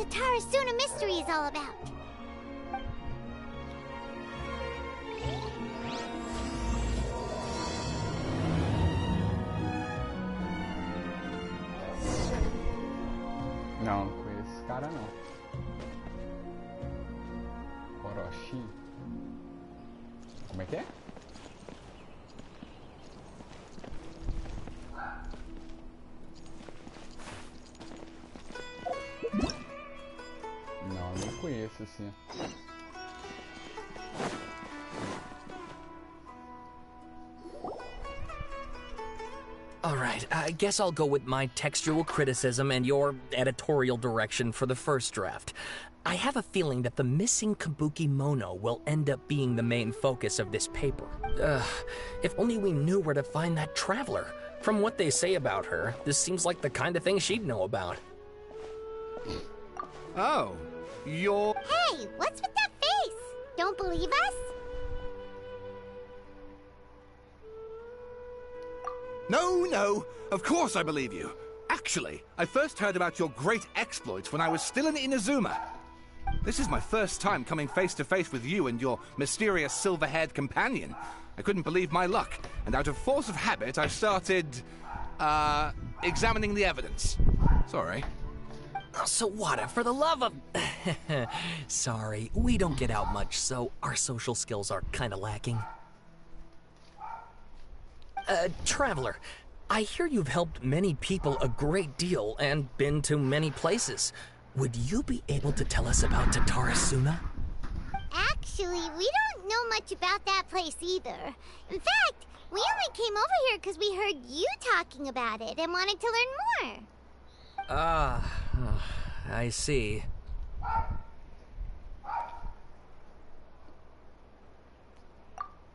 Tatarasuna mystery is all about. Não, não conheço esse cara não. Orochi. Como é que é? Não, não conheço assim. Alright, I guess I'll go with my textual criticism and your editorial direction for the first draft. I have a feeling that the missing Kabuki Mono will end up being the main focus of this paper. If only we knew where to find that traveler. From what they say about her, this seems like the kind of thing she'd know about. Oh, you're... Hey, what's with that face? Don't believe us? No, of course I believe you. Actually, I first heard about your great exploits when I was still in Inazuma. This is my first time coming face to face with you and your mysterious silver-haired companion. I couldn't believe my luck, and out of force of habit, I started, examining the evidence. Sorry. Oh, Sawada, for the love of... Sorry, we don't get out much, so our social skills are kinda lacking. Traveler, I hear you've helped many people a great deal and been to many places. Would you be able to tell us about Tatarasuna? Actually, we don't know much about that place either. In fact, we only came over here because we heard you talking about it and wanted to learn more. I see.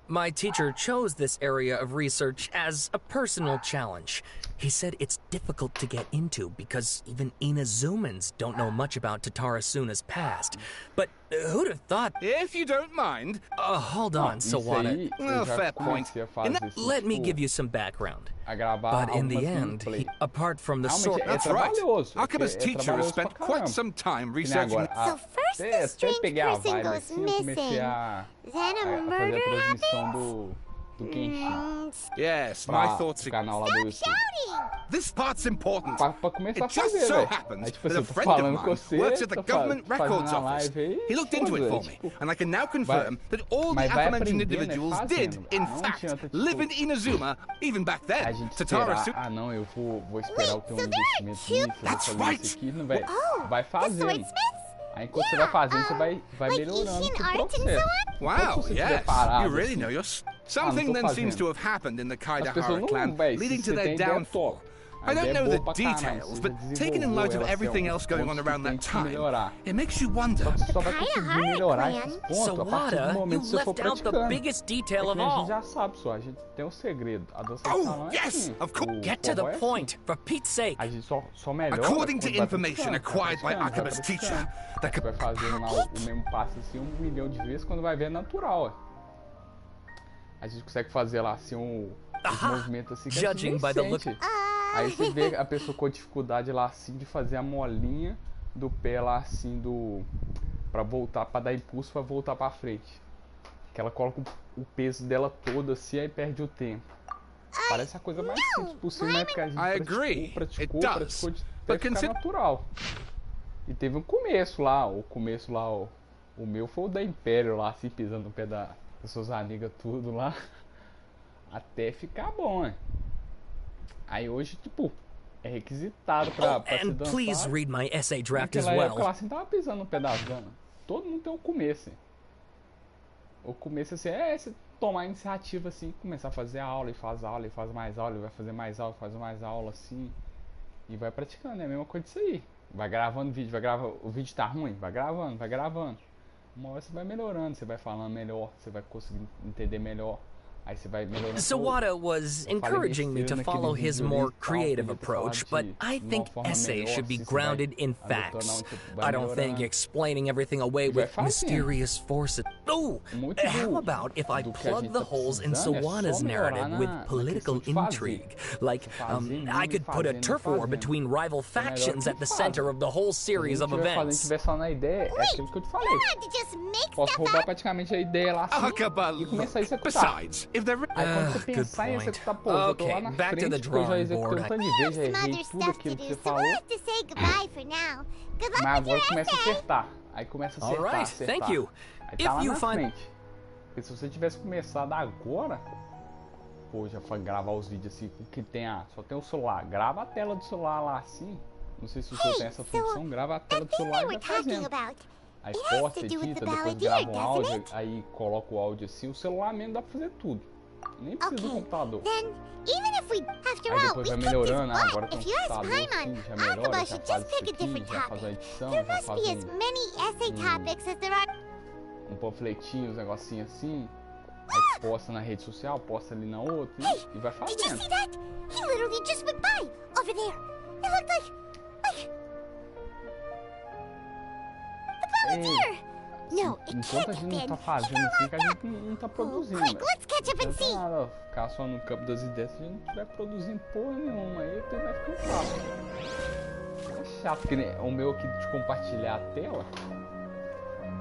My teacher chose this area of research as a personal challenge. He said it's difficult to get into because even Inazumans don't know much about Tatarasuna's past. But who'd have thought... If you don't mind... hold on, Sawada. Well, fair point. Let me give you some background. But in the end, apart from the sort... That's right. Archimedes' teacher has spent quite some time researching... So first the strange person goes missing. Then a murder happens? Do Genshin. Yes, my thoughts... Stop shouting! This part's important. It just so happens that a friend of mine works at the government records office. He looked into it for me, and I can now confirm that all the aforementioned individuals did, in fact, live in Inazuma, even back then. Tatarasuna... That's right! Vai fazendo. Aí enquanto você vai fazendo, você vai melhorando o processo. Wow, yes, you really know your... Something then seems to have happened in the Kaidahara clan, leading to their downfall. I don't know the details, but taken in light of everything else going on around that time, it makes you wonder. Sawada, you left out the biggest detail of all. Oh, yes, of course. Get to the point, for Pete's sake. According to information acquired by Akiba's teacher, the... Vai fazendo lá o mesmo passo assim 1 milhão de vezes, quando vai ver é natural. A gente consegue fazer lá assim os movimentos assim que Judging by the look. Aí você vê a pessoa com dificuldade lá assim de fazer a molinha do pé lá assim pra voltar, pra dar impulso pra voltar pra frente. Que ela coloca o peso dela todo assim, aí perde o tempo. Parece a coisa mais simples possível, né? Porque a gente praticou até ficar natural. E teve um começo lá, o meu foi o da Império lá, assim, pisando no pé das suas amigas tudo lá. Até ficar bom, né? Aí hoje, tipo, é requisitado pra se dançar. Please read my essay draft as well. well. Naquela época, assim, tava pisando no pé das ganas. Todo mundo tem um começo. O começo, assim, é você tomar a iniciativa, assim, começar a fazer aula, e faz mais aula, e vai fazer mais aula, faz mais aula, assim. E vai praticando, é a mesma coisa disso aí. Vai gravando vídeo, o vídeo tá ruim, vai gravando. Uma hora você vai melhorando, você vai falando melhor, você vai conseguir entender melhor Aí você vai melhorando. Sawada was encouraging me to follow his more creative approach, but I think essays should be grounded in facts. I don't think explaining everything away with mysterious forces. Oh, how about if I plug the holes in Sawada's narrative with political intrigue? Like, I could put a turf war between rival factions at the center of the whole series of events. Posso roubar praticamente a ideia lá assim, e começar a executar. Aí quando você pensar em executar, pô, eu tô lá na frente, porque eu já executei um tanto de vezes, já errei tudo aquilo que você falou. Mas agora começa a acertar. Aí começa a acertar, acertar. Aí tá lá na frente. Porque se você tivesse começado agora, pô, já foi gravar os vídeos assim, que tem só tem o celular. Grava a tela do celular lá assim. Não sei se o senhor tem essa função, grava a tela do celular e vai fazendo. Aí posta, edita, depois grava um áudio, aí coloca o áudio assim, o celular mesmo dá pra fazer tudo. Nem precisa do computador. Aí depois vai melhorando, agora tem um computador assim, já melhora, já faz isso aqui, já faz a edição, já faz um panfletinho, uns negocinhos assim. Aí posta na rede social, posta ali na outra e vai fazendo. Enquanto a gente não tá fazendo assim, que a gente não tá produzindo. Não adianta nada ficar só no campo das ideias se a gente não estiver produzindo porra nenhuma. Aí vai ficar fácil. É chato, porque o meu aqui de compartilhar a tela,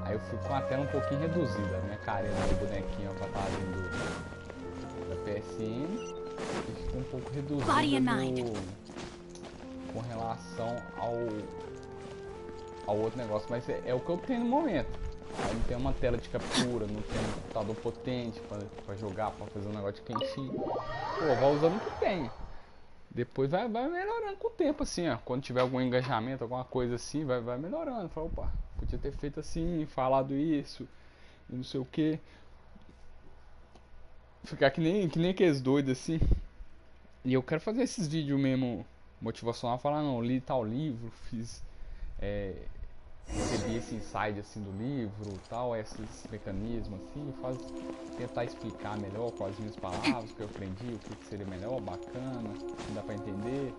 aí eu fico com a tela um pouquinho reduzida. A minha carinha do bonequinho pra estar ali da PSN e fica um pouco reduzida com relação ao outro negócio, mas é o que eu tenho no momento. Aí não tem uma tela de captura, não tem um computador potente pra jogar, pra fazer um negócio de Genshin. Pô, vai usando o que tem. Depois vai melhorando com o tempo, assim, ó. Quando tiver algum engajamento, alguma coisa assim, vai melhorando. Fala, opa, podia ter feito assim, falado isso, e não sei o que. Ficar que nem aqueles doidos assim. E eu quero fazer esses vídeos mesmo motivacional, falar, não, li tal livro, fiz... recebi esse insight assim do livro, tal, esses mecanismos assim, tentar explicar melhor com as minhas palavras, o que eu aprendi, o que seria melhor, bacana, dá pra entender.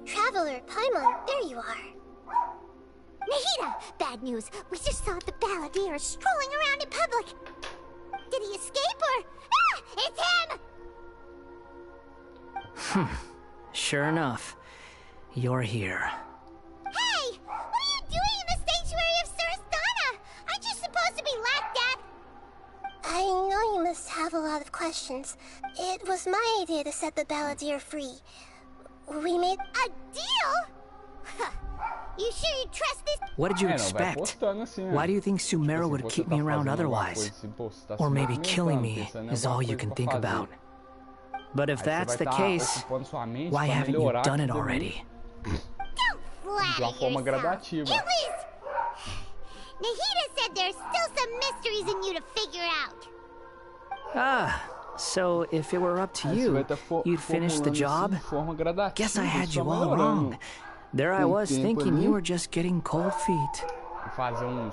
Traveler, Paimon, there you are. Nahida! Bad news. We just saw the balladeer strolling around in public. Did he escape or... Ah! It's him! Sure enough, you're here. Hey! What are you doing in the sanctuary of Surastana? Aren't you supposed to be laughed at? I know you must have a lot of questions. It was my idea to set the balladeer free. We made a deal? You sure you trust this? What did you expect? Why do you think Sumeru would keep me around otherwise? Or maybe killing me is all you can think about. But if that's the case, why haven't you done it already? Don't flatter yourself. It was... Nahida said there's still some mysteries in you to figure out. Ah, so if it were up to you, you'd finish the job? Guess I had you all wrong. There I was thinking you were just getting cold feet. Well,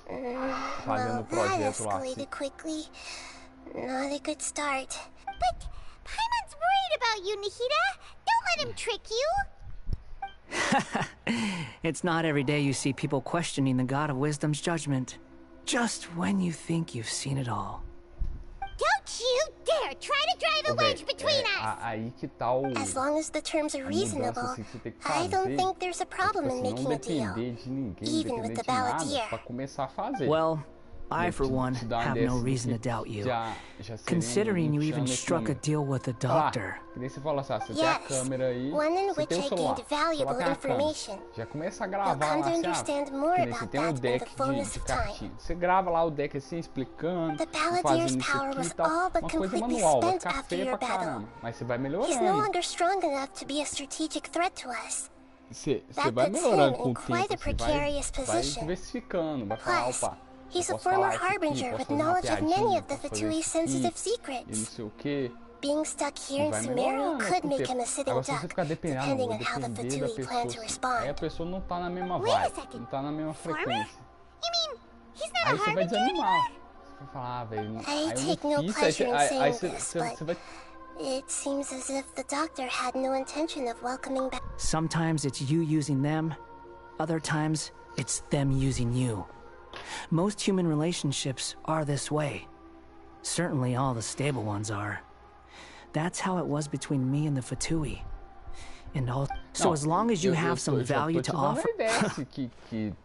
that escalated quickly. Not a good start. But Paimon's worried about you, Nahida. Don't let him trick you. It's not every day you see people questioning the God of Wisdom's judgment. Just when you think you've seen it all. Don't you dare try to drive a wedge between us! Aí que tá as long as the terms are reasonable, I don't think there's a problem in making a deal, even with the balladeer. Well, I, for one, have no reason to doubt you, considering you even struck a deal with the doctor. Yes, one in which I gained valuable information. You'll come to understand more about that in the fullness of time. The balladier's power was all but completely spent after your battle. He's no longer strong enough to be a strategic threat to us. That puts him in quite a precarious position. Plus, he's a former harbinger with knowledge of many of the Fatui sensitive secrets. Being stuck here in Sumeru could make him a sitting duck, depending on how the Fatui plan to respond. Aí a pessoa não tá na mesma Wait a vibe, second. não tá na mesma Former? frequência. You mean he's not Aí a você vai harbinger? desanimar. Você vai falar, velho, I aí take eu no não pleasure fiz, in aí saying você this, vai... but it seems as if the doctor had no intention of welcoming back. Sometimes it's you using them, other times it's them using you. Most human relationships are this way. Certainly all the stable ones are. That's how it was between me and the Fatui. And all, so as long as you have some value to offer...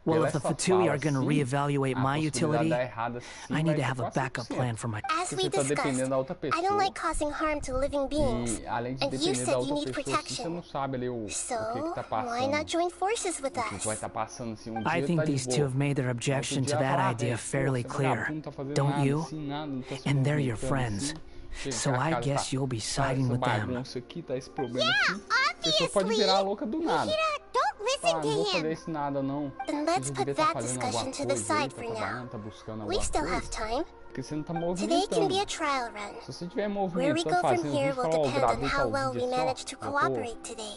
Well, if the Fatui are going to reevaluate my utility, I need to have a backup plan for my... As we discussed, I don't like causing harm to living beings, and you said you need protection. So, why not join forces with us? I think these two have made their objection to that idea fairly clear, don't you? And they're your friends. So I guess you'll be siding with them. Yeah, obviously! Pode virar louca do nada. Don't listen Não vou fazer isso nada não. Then let's put that discussion to the side for now. We still have time. Porque você não tá Today can be movimentando. a trial run. Se você tiver Where we movimento, go from fazendo here vídeo, will fala, ó, depend on gravei how tal well vídeo we aqui, manage to ó, cooperate today.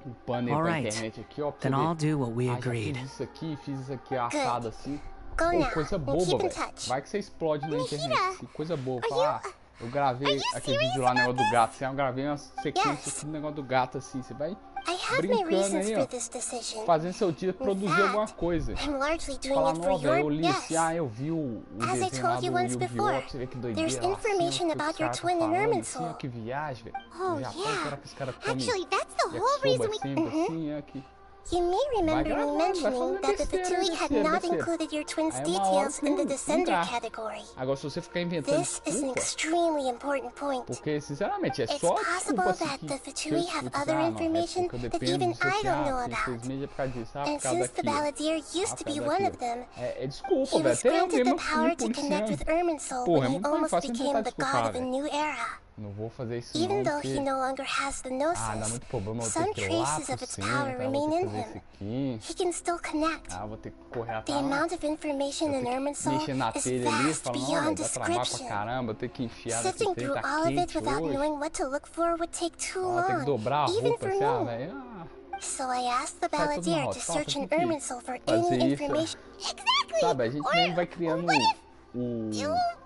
o banner All pra right. internet aqui, ó, pra Then você I'll ver. do what we Já agreed. fiz isso aqui assado assim. Go Pô, now, coisa and boba, keep in velho. touch. Vai que você explode na internet. Mihira, Assim, coisa boba. are Fala, you- eu gravei are you aquele serious vídeo lá, negócio about do gato. Assim, eu gravei uma sequência Yes. assim, do negócio do gato, assim. Você vai I have my brincando reasons aí, for ó. this decision. Fazendo seu dia, produzir fact, alguma coisa. I'm largely doing Falar, it for não, velho, eu your li assim, yes. eu vi o As I desenho lá told you do once Yu-Gi-Oh! before, Pra você ver que doideira there's lá, assim, information ó, que os about your caras twin in falando, Irminsul. assim, ó, que viagem, velho. Oh, No Japão, yeah. será que os caras comem Actually, that's the whole yakisoba reason we... sempre, assim, é que... You may remember gravar, me vai mentioning fazer that the besteira, Fatui had besteira, not besteira. included your twin's Aí uma hora details in the não descender dá. category. Agora, se você ficar inventando This is an desculpa, extremely important point. porque, sinceramente, é It's só possible desculpa assim that que the eu Fatui have escuto, other não, information é porque eu that dependo even disso I aqui, don't know porque about. infelizmente é por causa disso, And por causa since the daquilo. Balladeer used to be por causa one of daquilo. them, É desculpa, he velho, was até eu granted mesmo the power me to connect with policiando. Irminsul Porra, when é he muito mais almost fácil became tentar the god desculpar, of a velho. new era. Não vou fazer isso Even não, though porque... he no longer has the dá gnosis, muito problema, eu some vou ter que ir lá traces pro of its centro, power eu vou remain ter que in fazer isso him. aqui. He can still connect. Vou ter que correr The atrás. amount of information Eu in tenho que Irminsul mexer na is telha ali, vast falar, não, beyond velho, dá trabalho pra description. caramba, eu tenho que enfiar nesse Sifting trem, through tá all of it quente without hoje. knowing what to look for would take too Ó, tem que long, dobrar a even roupa, for assim, ah, me. velho, So I asked the sai tudo Balladeer mal, to só search tem in que Irminsul for fazer any isso. information. Exactly! Sabe, a gente mesmo vai criando what if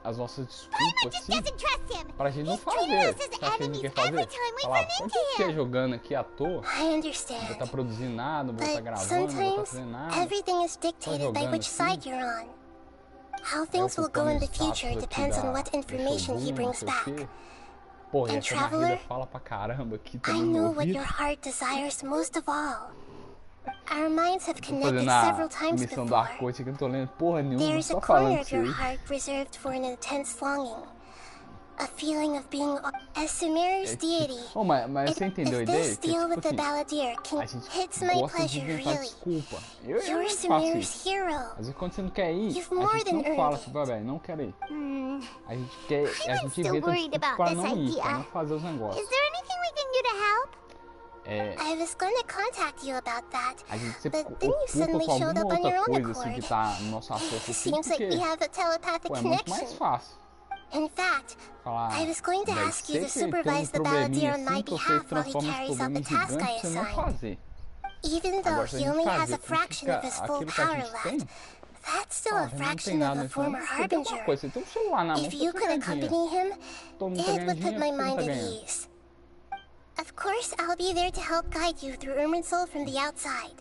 as nossas Paimon desculpas, just assim, doesn't trust him? pra gente não He's treating fazer. us as Sabe o que a gente enemies quer fazer? every time we Falar, run por into que você him. jogando aqui à toa? I Não vou understand. estar produzindo nada, não vou estar But gravando, não vou estar sometimes fazendo nada. everything is dictated by jogando which assim. side you're on. How things will go in the future depends on what information he brings back. Porra, e And essa narrativa Traveler, fala pra caramba aqui I também no know what ouvido. your heart desires most of all. Our minds have Tô connected fazendo several a times missão do before. arco-íris aqui, não tô lendo porra nenhuma, There's a só corner falando of isso your aí. heart reserved for an intense longing. A feeling of being as Sumeru's deity. Oh, mas você entendeu a If ideia? this Que, deal tipo with the assim, Balladeer can a gente hits my gosta de pleasure inventar really. desculpa. Eu You're não faço Sumeru's isso. hero. Às vezes quando você não quer ir, You've a more gente than não earned fala it. assim, velho, não quero ir. A gente quer, a I'm gente still inventa worried desculpa about pra this não ir, idea. pra não fazer os negócios. Is there anything we can do to help? É, I was going to contact you about that, a gente sempre but then you ocupa suddenly com showed alguma up on your outra own coisa assim que accord. tá no nosso acesso assim, Seems like porque we have a telepathic pô, é muito mais connection. fácil In fact, falar, I was going to velho, ask you to sempre tem supervise the probleminha Balladeer on my assim que você behalf while he transforma esse carries out the problema task I gigante pra você não assigned. fazer. Even though Agora, se a he gente only has fazer a fraction of his full aquilo que a power gente tem, left, that's still a não tem fraction nada of a nesse former mundo. Você tem uma harbinger. coisa, você tem um celular na mão, If por you que could você ganha dinheiro? accompany him, Todo mundo tá it ganhando would put dinheiro, my por que mind você at tá ganhando? ease. Of course, I'll be there to help guide you through Irminsul from the outside.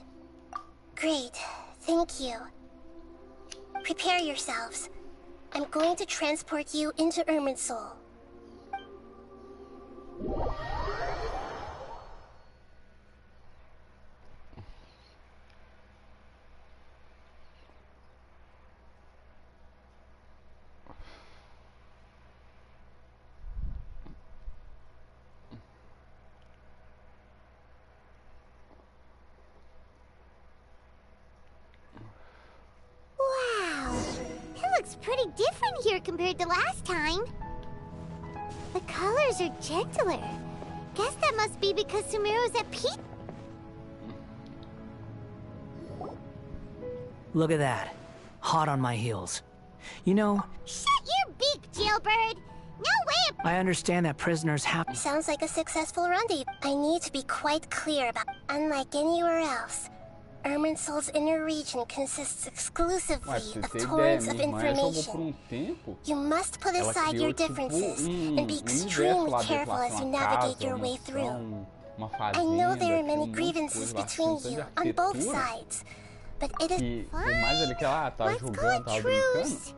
Great. Thank you. Prepare yourselves. I'm going to transport you into Irminsul. Wow, it looks pretty different here compared to last time. The colors are gentler. Guess that must be because Sumeru's at peace. Look at that. Hot on my heels. You know, Shut your beak, jailbird! No way a I understand that prisoners have... Sounds like a successful rendezvous. I need to be quite clear about, unlike anywhere else, Irminsol's inner region consists exclusively of torrents of information. You must put aside your differences and be extremely careful as you navigate your way through. I know there are many grievances between you on both sides, but it is let's call it truce.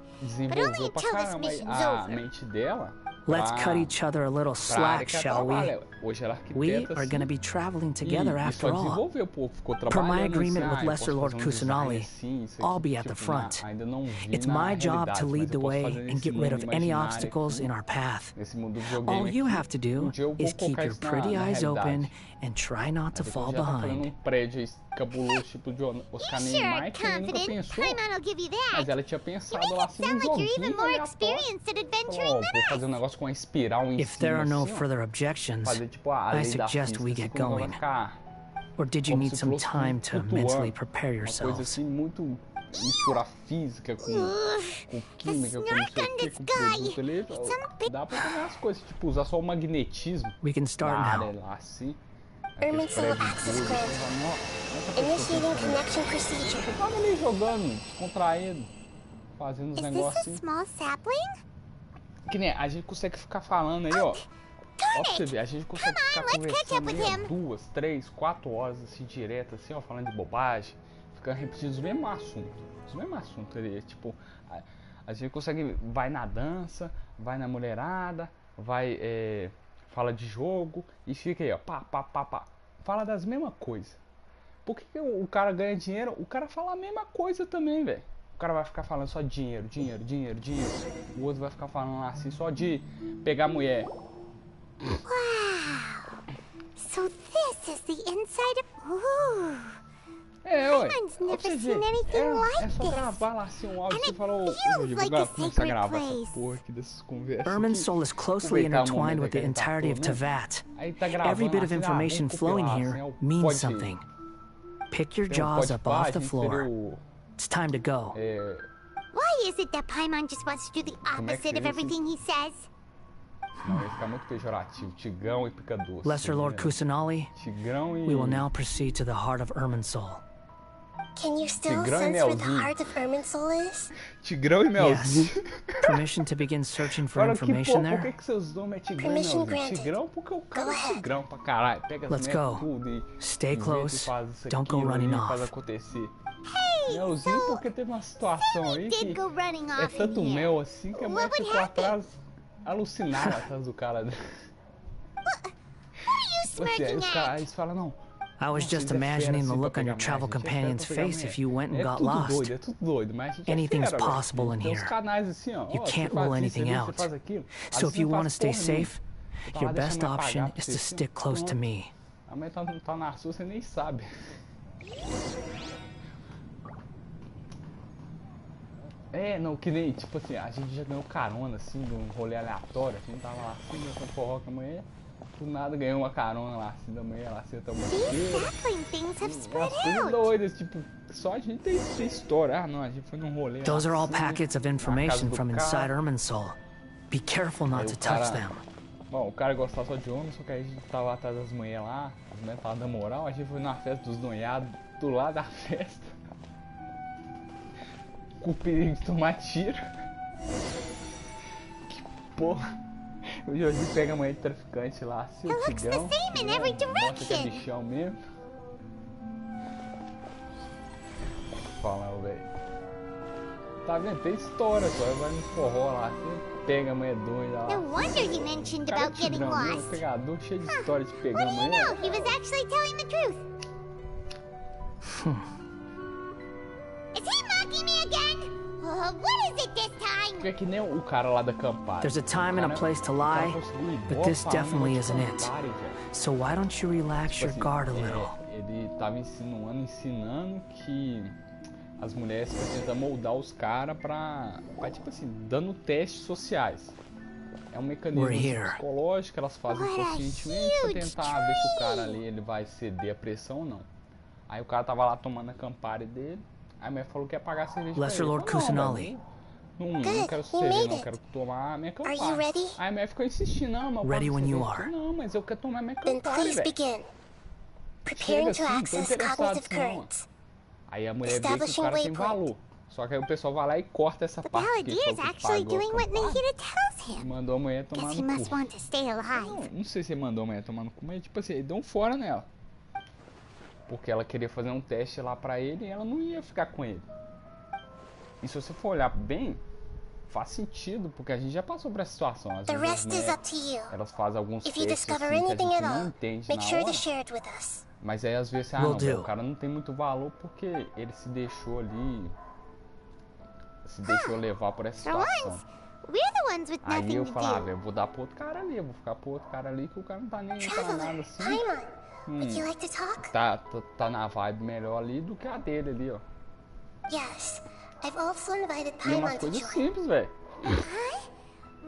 But only until this mission's over. Let's cut each other a little slack, shall we? We are going to be traveling together after all. Per my agreement with Lesser Lord Kusanali, I'll be at the front. It's my job to lead the way and get rid of any obstacles in our path. All you have to do is keep your pretty eyes open and try not to fall behind. Cabuloso tipo de Oscar Neymar que ele nunca pensou, mas ela tinha pensado lá assim um joguinho aleatório. Vou fazer um negócio com uma espiral em If there are no further objections, I suggest we get going. Or did you need some time to mentally prepare yourselves? Coisa assim muito misturar física com química, com não sei o que, com produto ali, dá pra fazer as coisas, tipo usar só o magnetismo na área lá assim. Irminsol access granted. Initiating connection procedure. Eu tava ali jogando, descontraído, fazendo uns negócios assim. Small sapling? Que nem a gente consegue ficar falando aí, ó. Ó pra você ver, a gente consegue ficar conversando aí, 2, 3, 4 horas assim, direto, assim, ó, falando de bobagem, ficando repetindo os mesmos assuntos ali, tipo, a gente consegue, vai na dança, vai na mulherada, vai, fala de jogo e fica aí, ó, pá. Fala das mesmas coisas. Por que o cara ganha dinheiro? O cara fala a mesma coisa também, velho. O cara vai ficar falando só dinheiro. O outro vai ficar falando assim só de pegar mulher. Wow! So this is the inside of... Ué. É só gravar lá assim um áudio. Você falou, vou começar a gravar essa porra aqui dessas conversas. Irminsul is closely intertwined with the entirety of Teyvat. Every bit of information flowing here means something. Pick your jaws up off the floor. It's time to go. Why is it that Paimon just wants to do the opposite of everything he says? Não, ia ficar muito pejorativo. Tigrão e pica doce. Lesser Lord Kusanali, we will now proceed to the heart of Irminsul. Can you still sense where the heart of Irminsul is? Tigrão e melzinho. Yes. Permission to begin searching for information there? Por que seus nomes é Tigrão e melzinho? Tigrão porque o cara é tigrão pra caralho. Pega as merdas tudo e stay close. Don't go running off. Faz acontecer. Melzinho porque teve uma situação aí que é tanto mel assim que a mulher ficou atrás, alucinada atrás do cara. Eles falam, não. I was just imagining the look on your travel companion's face if you went and got lost. Anything's possible in here. You can't rule anything out. So if you want to stay safe, your best option is to stick close to me. A mãe tá na sua, você nem sabe. Não, que nem, tipo assim, a gente já ganhou carona, assim, de um rolê aleatório. A gente tava lá assim, dançando forró com a mulher. Do nada ganhou uma carona lá assim da manhã, lá assim, tamo coisas doidas, tipo, só a gente tem história. Ah, não, a gente foi num rolê. Those are all packets of information from inside Irminsul. Be careful not to touch them. Bom, o cara gostava só de homem, só que aí a gente tava atrás das mulheres lá, as mulheres estavam dando moral, a gente foi na festa dos noiados, do lado da festa. Com o perigo de tomar tiro. Que porra. O Jorginho pega a mulher de traficante lá, assim, o cigão, mostra que é bichão mesmo. Fala, velho. Tá vendo? Tem história, só vai no forró lá, assim, pega a mulher doida lá. No wonder you mentioned about getting lost. Pegador, cheio de história de pegar a mulher. What do you know? He was actually telling the truth. Is he mocking me again? What is it this time? É que nem o cara lá da acampada. There's a time and a place to lie, but this definitely isn't it. So why don't you relax your guard a little? Ele tava ensinando que as mulheres precisam moldar os caras pra, tipo assim, dando testes sociais. É um mecanismo psicológico, elas fazem conscientemente pra tentar ver se o cara ali ele vai ceder a pressão ou não. Aí o cara tava lá tomando a Campari dele. Aí a mulher falou que ia pagar a cerveja. Lesser Lord Kusanali, Não quero suceder, não. Quero tomar a minha Campari. Are you ready? Aí a mulher ficou insistindo, não, mas Ready when you are. Não, mas eu quero tomar minha Then Campari, please velho. begin. Preparing to access cognitive não. currents. Aí a mulher vê que o cara tem valor. Só que aí o pessoal vai lá e corta essa The parte que Balladeer's actually doing what Nahida tells him. mandou a mulher tomar Guess he no must cu. want to stay alive. Não sei se ele mandou a mulher tomar no cu, mas tipo assim, ele deu um fora nela. Porque ela queria fazer um teste lá pra ele e ela não ia ficar com ele. E se você for olhar bem, faz sentido, porque a gente já passou por essa situação. Às The vezes, rest is up to you. elas fazem alguns If you testes discover assim, que a anything gente at não all, entende make na sure hora. to share it with us. Mas aí às vezes, Will não, do. o cara não tem muito valor porque ele se deixou ali, se deixou levar por essa For situação. once, we're the ones with Aí nothing eu to falava, do. eu vou dar pro outro cara ali, eu vou ficar pro outro cara ali que o cara não tá nem pra nada Traveler, assim. Paimon, would you like to talk? Tá na vibe melhor ali do que a dele ali, ó. Yes, I've also invited E é uma Paimon to coisa join. simples, velho.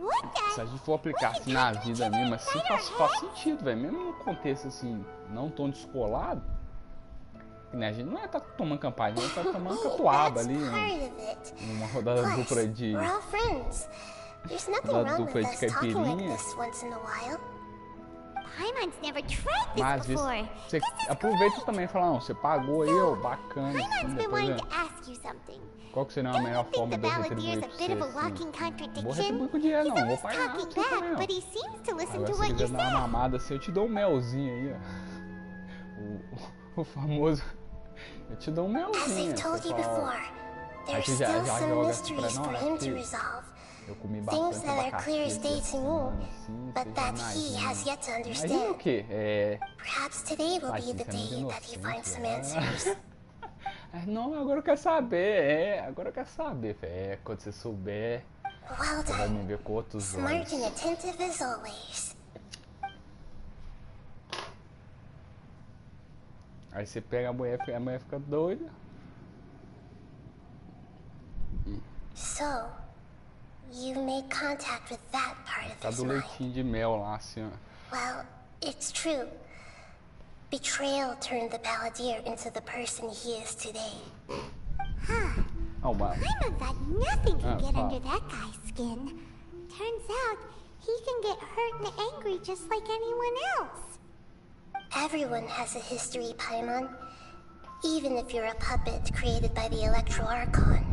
What Se the? a gente for aplicar assim na vida mesmo, assim faz sentido, velho. Mesmo num contexto assim, não tão descolado, né? A gente não é tá tomando campanha, a gente tá tomando catuaba That's ali, part of it. uma rodada Plus, dupla de. we're all friends. There's nothing rodada wrong dupla with de us talking like caipirinha. this once in a while. Paimon's never tried this Mas às vezes before. você This is aproveita great. também e fala, não, você pagou aí, ó, bacana. Paimon's Assim, been depois, wanting é, to ask you something. qual que seria a Don't melhor you think forma the de eu Balladeer's retribuir a pra bit of a você, walking assim? Vou contradiction? retribuir com dinheiro, He's não, vou always pagar talking pra você também, back, ó. but he seems to listen Agora to se what you quiser dar uma say. mamada assim, eu te dou um melzinho aí, ó. O famoso, eu te dou um As melzinho. I've told Você you fala, ó, before, there's Aí você já still some joga assim pra mysteries não, for né? him to Porque resolve. eu comi Things bastante that are abacaxi clear esse states in you, ano, assim, but você that já he has yet to imagina o understand. quê? Perhaps today will be Tadinho, the você é muito day that he inocente, finds some né? answers. Não, agora eu quero saber, agora eu quero saber, quando você souber, Well você vai me done. ver com outros Smart olhos. and attentive as always. Aí você pega a mulher fica doida. So, you made contact with that part of Tá his do mind. leitinho de mel lá, assim, ó. Well, it's true. Betrayal turned the Balladeer into the person he is today. Oh, wow. Paimon thought nothing can get wow. under that guy's skin. Turns out, he can get hurt and angry just like anyone else. Everyone has a history, Paimon. Even if you're a puppet created by the Electro Archon.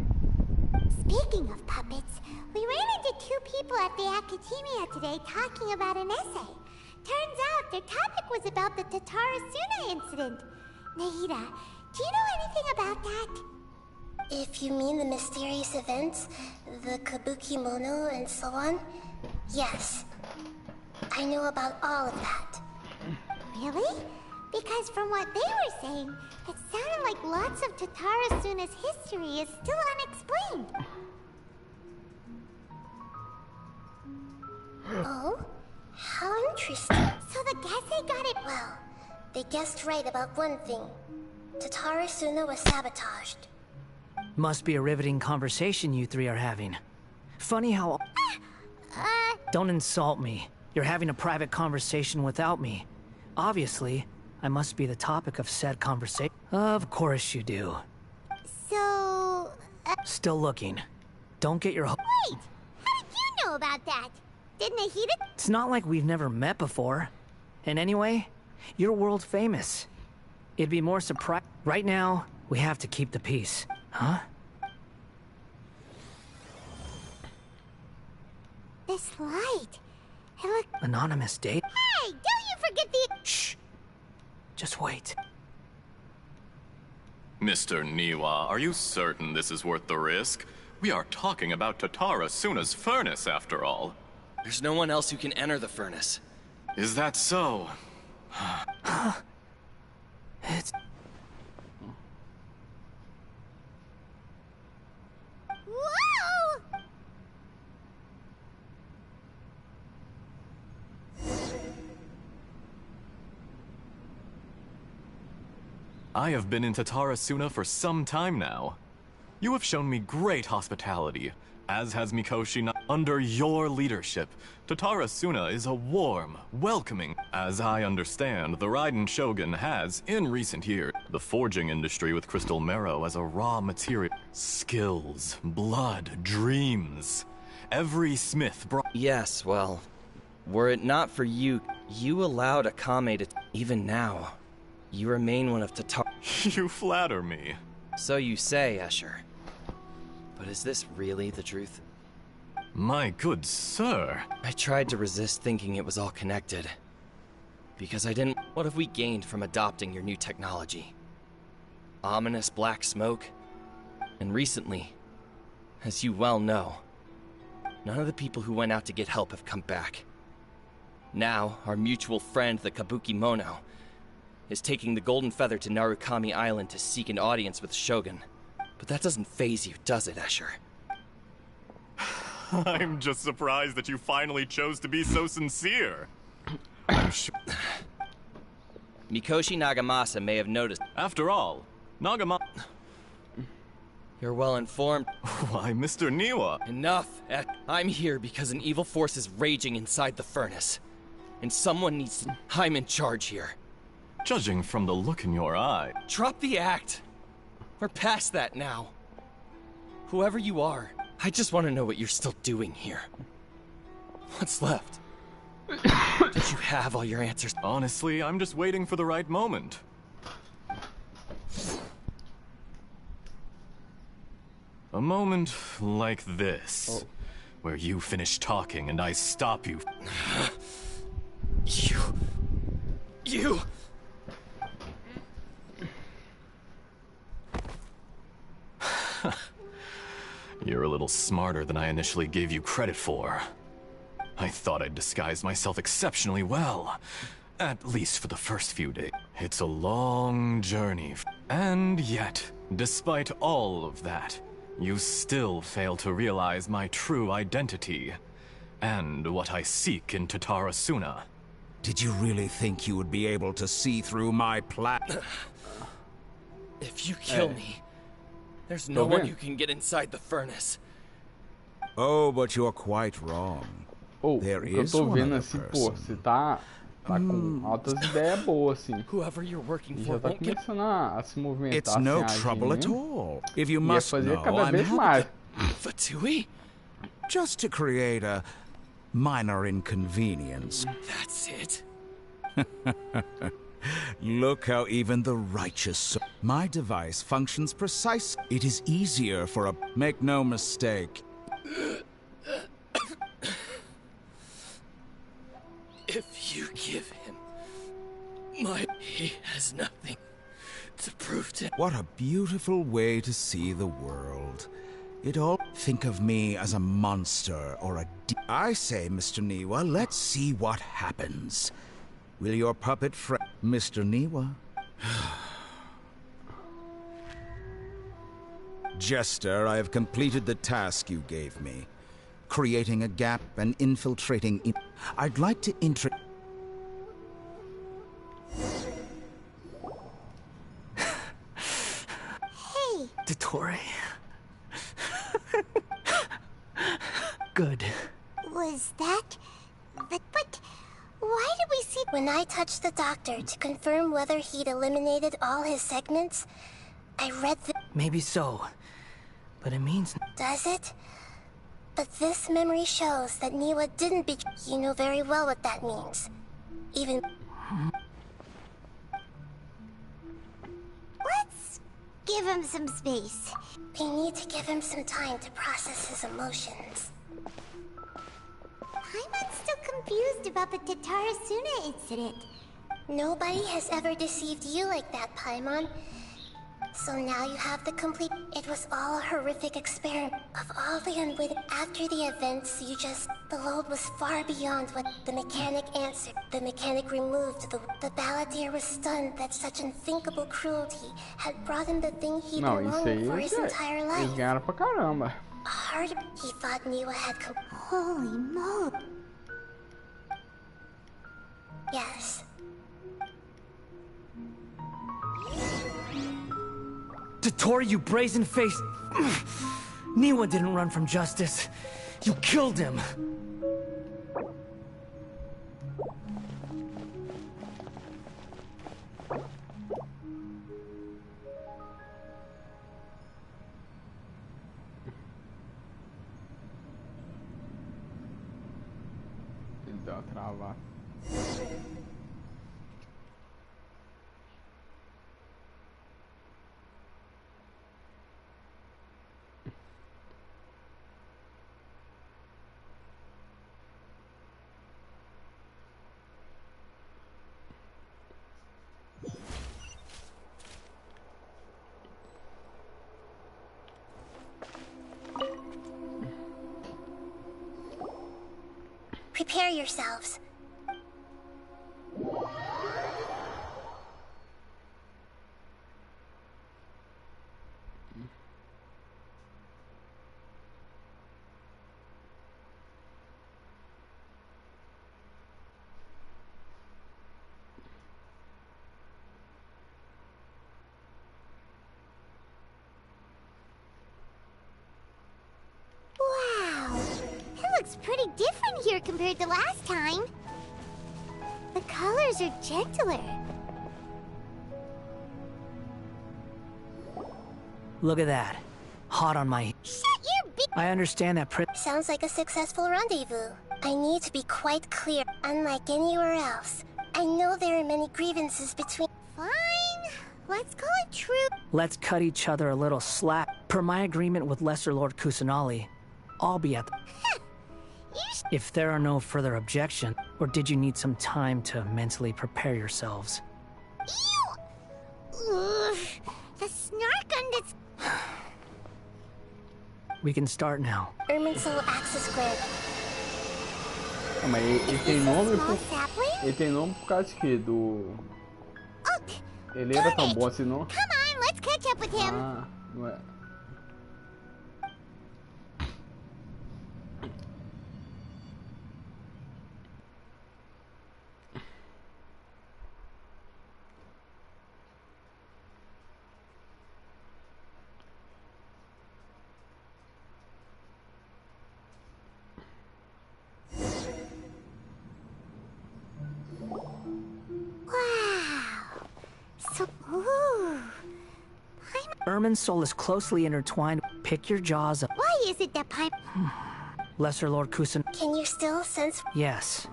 Speaking of puppets, we ran into two people at the Academia today talking about an essay. Turns out their topic was about the Tatarasuna incident. Nahida, do you know anything about that? If you mean the mysterious events, the Kabuki Mono and so on, yes. I know about all of that. Really? Because from what they were saying, it sounded like lots of Tatarasuna's history is still unexplained. Oh? How interesting. So the Gese got it well. They guessed right about one thing. Tatarasuna was sabotaged. Must be a riveting conversation you three are having. Funny how... Don't insult me. You're having a private conversation without me. Obviously, I must be the topic of said conversation. Of course you do. So... Still looking. Don't get your... Wait! How did you know about that? Didn't Nahida... It's not like we've never met before. And anyway, you're world famous. It'd be more surprise... Right now, we have to keep the peace. Huh? This light... It looked... Anonymous date? Hey! Don't you forget the... Shh! Just wait. Mr. Niwa, are you certain this is worth the risk? We are talking about Tatarasuna's furnace, after all. There's no one else who can enter the furnace. Is that so? It's... Whoa! I have been in Tatarasuna for some time now. You have shown me great hospitality, as has Mikoshi. Under your leadership, Tatara Suna is a warm, welcoming. As I understand, the Raiden Shogun has, in recent years, the forging industry with crystal marrow as a raw material. Skills, blood, dreams. Every smith brought... Yes, well, were it not for you, you allowed Akame to... Even now, you remain one of Tatara... You flatter me. So you say, Escher. But is this really the truth? My good sir. I tried to resist thinking it was all connected. Because I didn't... What have we gained from adopting your new technology? Ominous black smoke? And recently, as you well know, none of the people who went out to get help have come back. Now, our mutual friend, the Kabuki Mono, is taking the Golden Feather to Narukami Island to seek an audience with Shogun. But that doesn't faze you, does it, Escher? I'm just surprised that you finally chose to be so sincere. I'm sure... Mikoshi Nagamasa may have noticed... After all, Nagamasa... You're well informed. Why, Mr. Niwa... Enough! I'm here because an evil force is raging inside the furnace. And someone needs to... I'm in charge here. Judging from the look in your eye... Drop the act! We're past that now. Whoever you are, I just want to know what you're still doing here. What's left? Did you have all your answers? Honestly, I'm just waiting for the right moment. A moment like this, where you finish talking and I stop you. You... You're a little smarter than I initially gave you credit for. I thought I'd disguised myself exceptionally well. At least for the first few days. It's a long journey. And yet, despite all of that, you still fail to realize my true identity. And what I seek in Tatara Suna. Did you really think you would be able to see through my plan? If you kill me, there's no one who can get inside the furnace. Oh, but you're quite wrong. There o que eu tô vendo assim, pô, você tá com altas ideias boas assim. Whoever you're working for, já tá começando a se movimentar. It's no trouble at all. If you must know, I'm happy. Fatui? Just to create a minor inconvenience. That's it. Look how even the righteous... My device functions precisely. It is easier for a... Make no mistake. If you give him he has nothing to prove to... What a beautiful way to see the world. It all... Think of me as a monster or a... I say, Mr. Niwa, let's see what happens. Will your puppet friend... Mr. Niwa? Jester, I have completed the task you gave me. Creating a gap and infiltrating... I'd like to Hey! Dottore. Good. Was that... But why did we see... When I touched the doctor to confirm whether he'd eliminated all his segments, I read the... Maybe so. But it means... Does it? But this memory shows that Niwa didn't be... You know very well what that means. Even... Let's give him some space. We need to give him some time to process his emotions. Paimon's still confused about the Tatara Suna incident. Nobody has ever deceived you like that, Paimon. So now you have the complete... It was all a horrific experiment. Of all the unwitting... After the events, you just... The load was far beyond what the mechanic answered. The mechanic removed the balladeer was stunned that such unthinkable cruelty had brought him the thing he'd been longing for his entire life. Eles ganharam pra caramba. Hard... He thought Niwa had come... Holy moly. Yes. Dottore, you brazen-faced... Niwa didn't run from justice. You killed him! Ele deu uma travada. Prepare yourselves. Wow, it looks pretty different here compared to last time. The colors are gentler. Look at that. Hot on my... Shut your big... I understand that Sounds like a successful rendezvous. I need to be quite clear. Unlike anywhere else, I know there are many grievances between... Fine. Let's call it true. Let's cut each other a little slack. Per my agreement with Lesser Lord Kusanali, I'll be at the... If there are no further objections, or did you need some time to mentally prepare yourselves? Ew! Ugh, the snark on this... We can start now. Irminsul access grid. Ah, mas ele tem nome por... Ele tem nome por causa de quê? Do... Ele era tão bom assim, não? Come on, let's catch up with him. Ah, não é... Irminsul is closely intertwined. Pick your jaws up. Why is it that pipe... Lesser Lord Kusan... Can you still sense... Yes.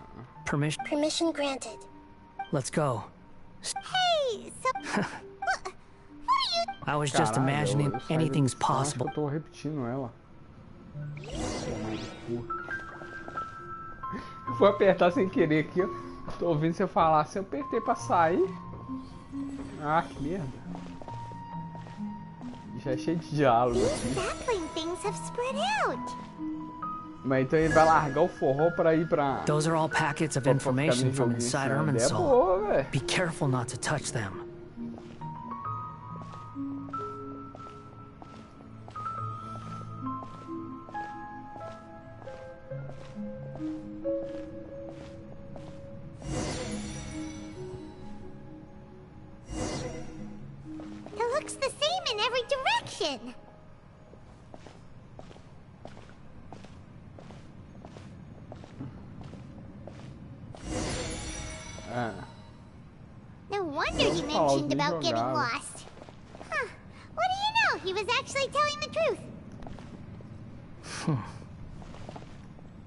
Permission... Permission granted. Let's go. Hey, so... what are you... I was just imagining anything's possible. Eu tô repetindo ela. Eu vou apertar sem querer aqui, ó. Tô ouvindo você falar assim, eu apertei pra sair. Ah, que merda. Já é cheio de diálogo aqui. Mas então ele vai largar o forró pra ir pra... Those are all packets of information from inside Irminsul. Be careful not to touch them. It looks the same in every direction. No wonder he mentioned about getting lost. Huh. What do you know? He was actually telling the truth.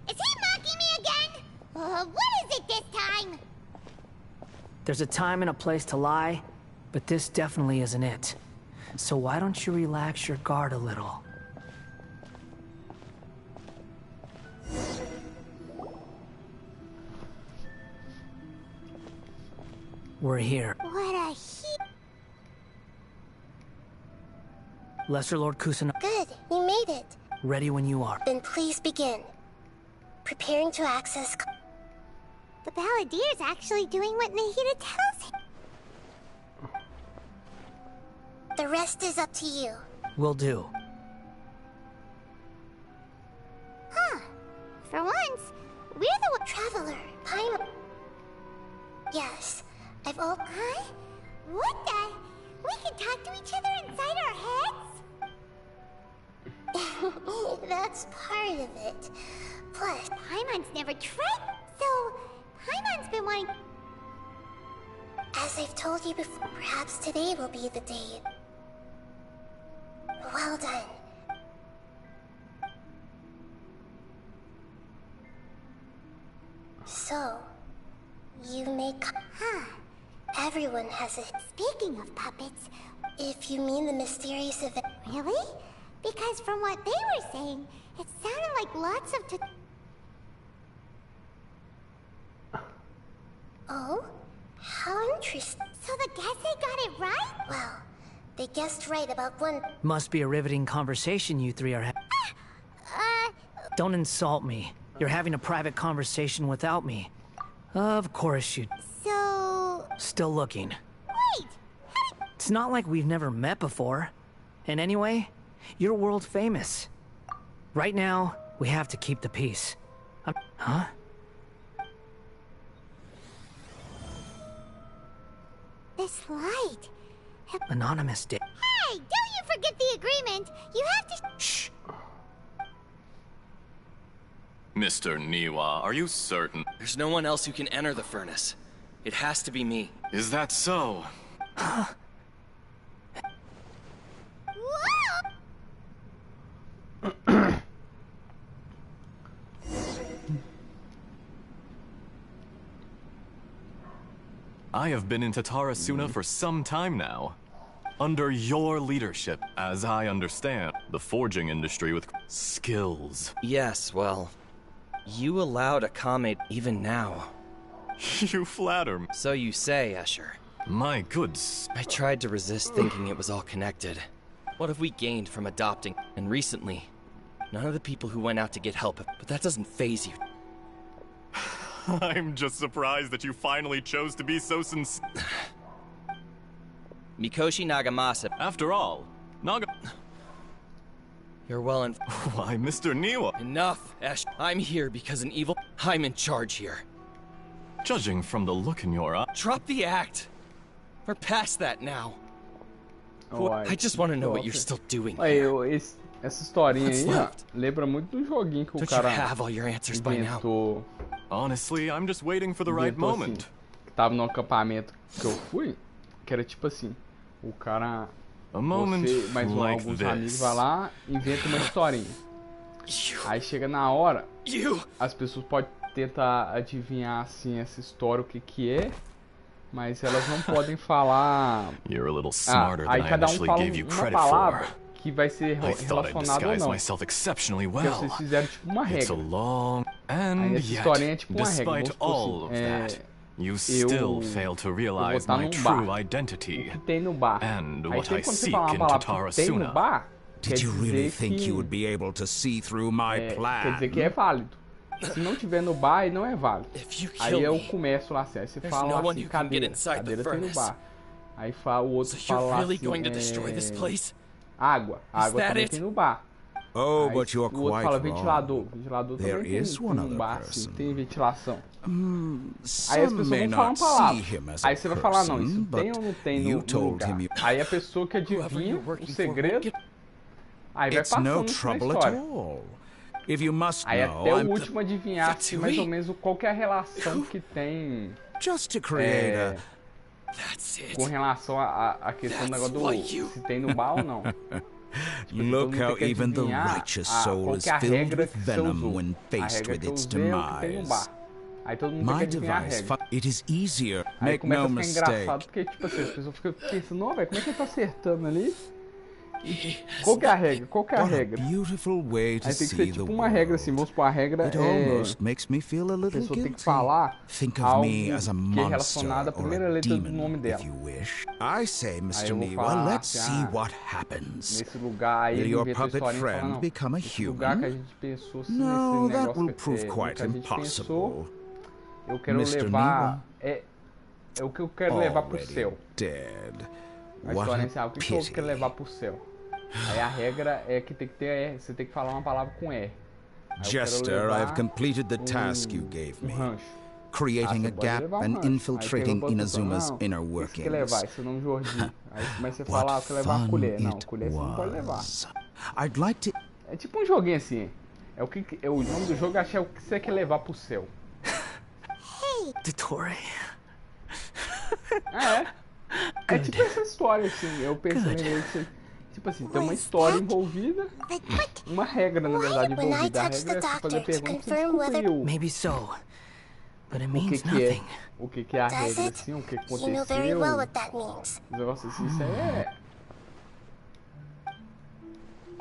Is he mocking me again? What is it this time? There's a time and a place to lie, but this definitely isn't it. So why don't you relax your guard a little? We're here. What a Lesser Lord Kusan. Good, you made it. Ready when you are. Then please begin. Preparing to access... The Balladier's actually doing what Nahida tells him. The rest is up to you. Will do. Huh. For once, we're the traveler. I'm... Yes, I've all... Huh? What the... We can talk to each other inside our heads? That's part of it. Plus, Paimon's never tried, so Paimon's been wanting... As I've told you before, perhaps today will be the day. Well done. So, you make... Huh. Everyone has a... Speaking of puppets, if you mean the mysterious event... Really? Because from what they were saying, it sounded like lots of... Oh? How interesting. So the guessing got it right? Well, they guessed right about one... Must be a riveting conversation you three are having. Don't insult me. You're having a private conversation without me. Of course you... So... Still looking. Wait! It's not like we've never met before. And anyway, you're world famous. Right now, we have to keep the peace. Huh? This light... Anonymous did. Hey! Don't you forget the agreement! You have to... Shh. Mr. Niwa, are you certain? There's no one else who can enter the furnace. It has to be me. Is that so? I have been in Tatarasuna for some time now. Under your leadership, as I understand, the forging industry with skills. Yes, well, you allowed Akame even now. You flatter me. So you say, Escher. My goods. I tried to resist thinking it was all connected. What have we gained from adopting? And recently, none of the people who went out to get help, but that doesn't faze you. I'm just surprised that you finally chose to be so sincere. Mikoshi Nagamasa. After all, You're well Why, Mr. Niwa. Enough, Ash. I'm here because an evil... I'm in charge here. Judging from the look in your eye... Drop the act. We're past that now. Oh, I just want to know what you're still doing Aí, here. essa historinha aí, ó, lembra muito do joguinho que o cara inventou. Honestly, I'm just waiting for the right moment. Assim, que tava no acampamento que eu fui, que era tipo assim, o cara, você, mais alguns amigos vai lá, inventa uma historinha. Aí chega na hora, as pessoas podem tentar adivinhar assim essa história, o que que é, mas elas não podem falar. Aí cada um fala uma palavra que vai ser relacionada ou não. Porque vocês fizeram tipo uma regra. Aí essa historinha é tipo uma regra. Vamos supor assim, eu vou botar num bar. O que tem no bar? Aí sempre quando você falar uma palavra que tem no bar, quer dizer que é válido. Se não tiver no bar, aí não é válido. Aí eu começo lá assim, aí você fala assim, cadeira tem no bar. Aí o outro fala assim, água também tem no bar. Oh, but you're quite wrong. O outro fala ventilador também tem no bar, assim, tem ventilação. Aí as pessoas vão falar uma palavra. Aí você vai falar, não, isso tem ou não tem no lugar. Aí a pessoa que adivinha o segredo, aí vai passando na história. Aí até o último adivinhar assim, mais ou menos qual que é a relação que tem com relação à questão do negócio do se tem no bar ou não. Tipo, look how even the righteous soul is filled with venom when faced with its demise. My device, it is easier, make no mistake. Porque, tipo assim, as pessoas ficam pensando, não, velho, como é que ele tá acertando ali? Qual que é a regra? Qual que é a regra? Aí tem que ser tipo uma regra assim, vamos supor, a regra é... A pessoa tem que falar algo que é relacionado à primeira letra do nome dela. I say, Mr. Niwa, let's see what happens. Nesse lugar aí, will your puppet friend become a human? Que a gente pensou, assim, No, that will prove quite impossible. Eu quero levar... É o que eu quero levar pro céu. A história é o que eu quero levar pro céu. Aí a regra é que tem que ter R. Você tem que falar uma palavra com R. Jester, I have completed the task you gave me. Creating a gap and infiltrating Inazuma's inner workings. Você quer levar, esse nome Jordi. Aí mas você fala, eu quero levar a colher. Não, a colher você não pode levar. I'd like to... É tipo um joguinho assim. O nome do jogo, acho que é o que você quer levar pro céu. Hey, Dottore. É tipo essa história, assim. Eu pensei nele, tipo assim, tem uma história envolvida, uma regra, na verdade, envolvida. A regra é você fazer perguntas e descobrir Maybe so, but it o means que nothing. O que é a regra, assim, o que aconteceu. You know very well what that means. Os negócios assim, isso é...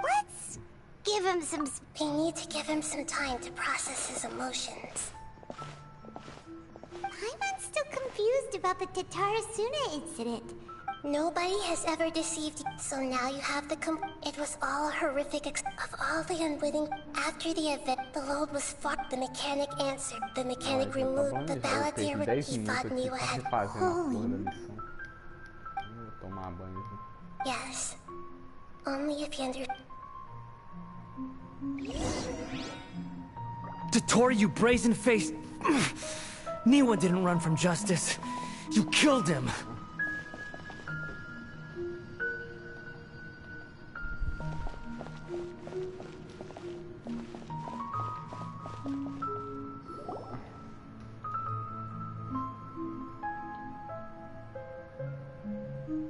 Let's give him some... We need to give him some time to process his emotions. I'm still confused about the Tatarasuna incident. Nobody has ever deceived you, so now you have the It was all horrific of all the unwitting. After the event, the load was fought. The mechanic answered. The mechanic removed the balladeer. He thought Niwa had... Holy... Tomar banho. Yes. Only if you under... Dottore, you brazen-faced... Niwa didn't run from justice. You killed him.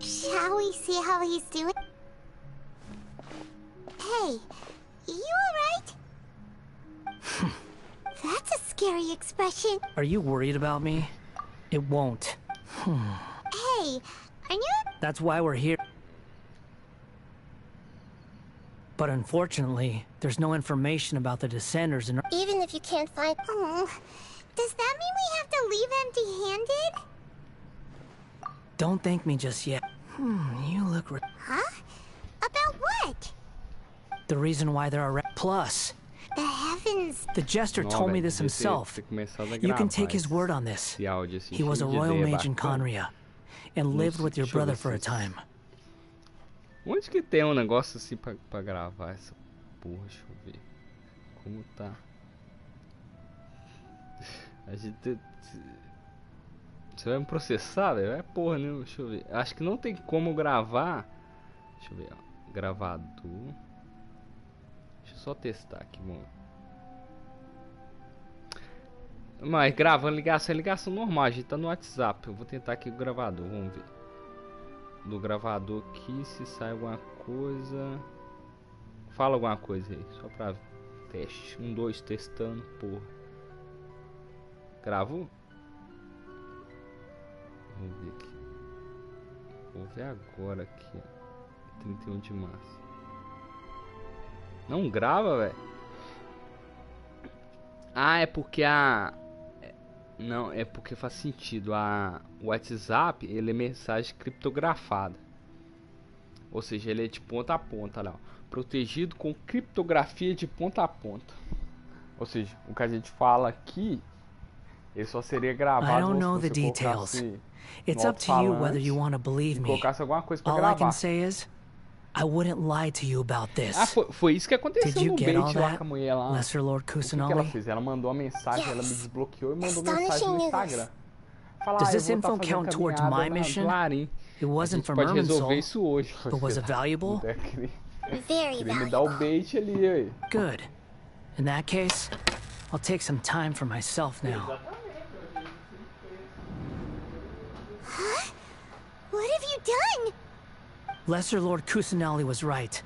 Shall we see how he's doing? Hey, you alright? That's a scary expression. Are you worried about me? It won't. Hey, are you... That's why we're here. But unfortunately, there's no information about the Descenders in... Even if you can't find... Oh, does that mean we have to leave empty-handed? Don't thank me just yet. You look... Huh? About what? The reason why there are... Plus... The heavens... The Jester told me this himself. You can take his word on this. He was a royal mage in Conria, and lived with your brother for a time. Onde que tem negócio assim pra gravar essa porra? Deixa eu ver. Como tá? A gente... Você vai me processar, velho? É porra, né? Deixa eu ver. Acho que não tem como gravar. Deixa eu ver, ó. Gravador. Deixa eu só testar aqui, mano. Mas gravando ligação normal. A gente tá no WhatsApp. Eu vou tentar aqui o gravador. Vamos ver. Do gravador aqui, se sai alguma coisa. Fala alguma coisa aí. Só pra teste. 1, 2, testando, porra. Gravou? Vamos ver aqui. Vou ver agora aqui. 31 de março. Não grava, velho. Ah, é porque não, é porque faz sentido. O WhatsApp, ele é mensagem criptografada. Ou seja, ele é de ponta a ponta, lá, ó. Protegido com criptografia de ponta a ponta. Ou seja, o que a gente fala aqui, ele só seria gravado. I don't know the details. It's up to you whether you want to believe me. All I can say is, I wouldn't lie to you about this. Ah, foi isso que aconteceu no bait lá com a mulher lá. Lesser Lord Kusanali? O que ela fez? Ela mandou uma mensagem, ela me desbloqueou e mandou mensagem no Instagram. Does this info count towards my mission? It wasn't for Merman's soul, but was it valuable? Very valuable. Me dar o bait ali, aí. Good. In that case, I'll take some time for myself now. Huh? What have you done? Lesser Lord Kusanali was right.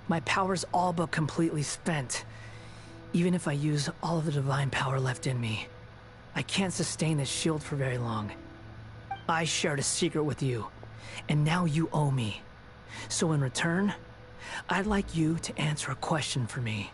My power's all but completely spent. Even if I use all of the divine power left in me, I can't sustain this shield for very long. I shared a secret with you, and now you owe me. So in return, I'd like you to answer a question for me.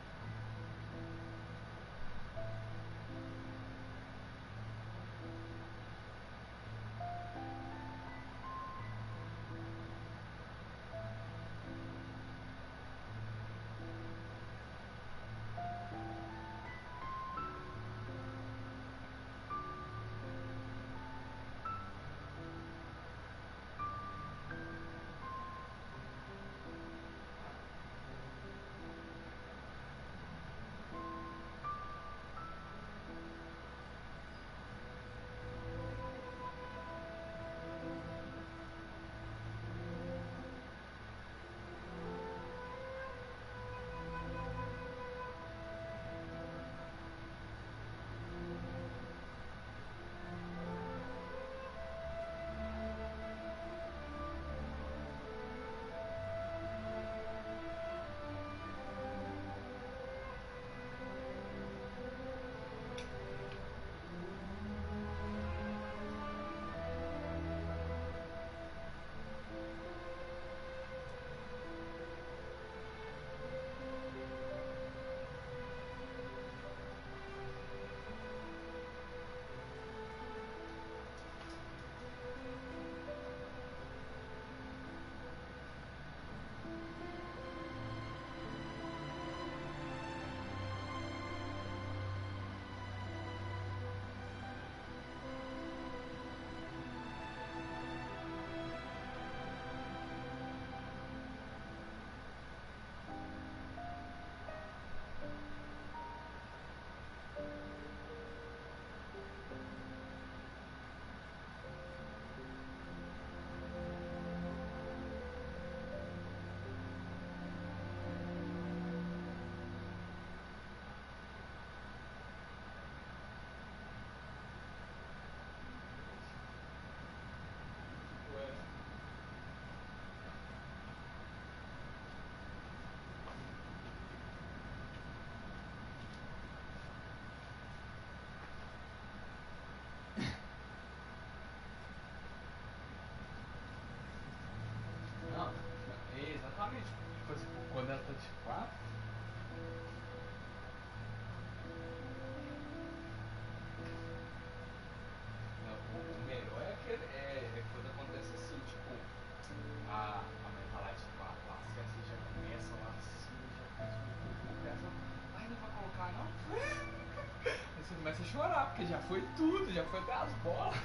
chorar, porque já foi tudo, já foi até as bolas.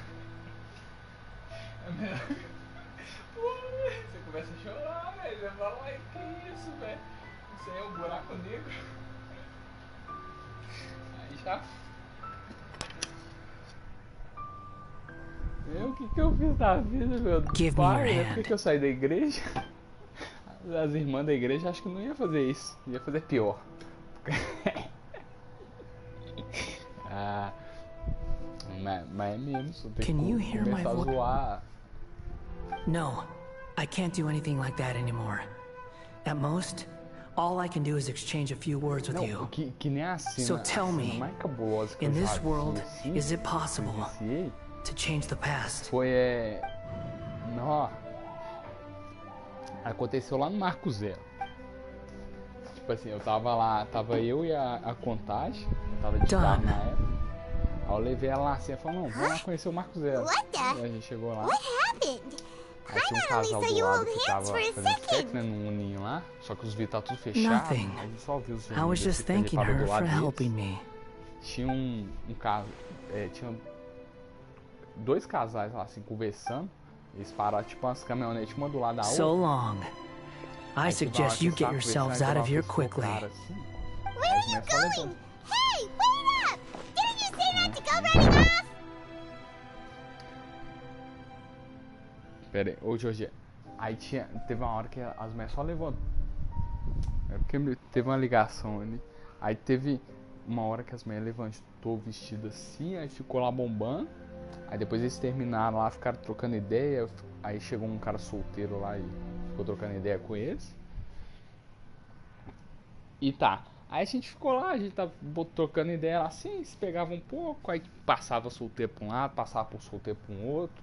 É melhor... Pô, você começa a chorar, velho. Você fala, ué, que isso, velho? Isso aí é o buraco negro. Aí já... O que eu fiz da vida, meu pai? Né? Por que eu saí da igreja? As irmãs da igreja acho que não ia fazer isso. Ia fazer pior. Mas é mesmo, só tem que começar a zoar. No, I can't do anything like that anymore. At most, all I can do is exchange a few words with you. Que nem a cena, so tell me, mais cabulosa que in eu this já world, vi, assim, is it possible to change the past? Foi, não, aconteceu lá no Marco Zero. Tipo assim, eu tava lá, tava eu e a Contagem, eu tava de carro na época. Aí eu levei ela lá assim, ela falou, não, vamos lá conhecer o Marco Zero. Aí a gente chegou lá. Aí tinha um casal do lado que tava fazendo sexo, né, num ninho lá, só que os vidros tá tudo fechado. Aí a gente só viu os vidros. I was just thanking her for helping me. Tinha um caso, tinha 2 casais lá assim conversando. Eles pararam tipo umas caminhonetes uma do lado da outra. So long. I suggest you get yourselves out of here quickly. Where are you going? Hey, wait up! Didn't you say not to go running off? Pera aí, ô Jorge, aí teve uma hora que as mulheres só levantou. É porque teve uma ligação ali. Aí teve uma hora que as mulheres levantou vestido assim, aí ficou lá bombando. Aí depois eles terminaram lá, ficaram trocando ideia. Aí chegou um cara solteiro lá e ficou trocando ideia com eles. E tá. Aí a gente ficou lá, a gente tava trocando ideia lá assim, se pegava um pouco, aí passava solteiro pra um lado, passava por solteiro pra um outro.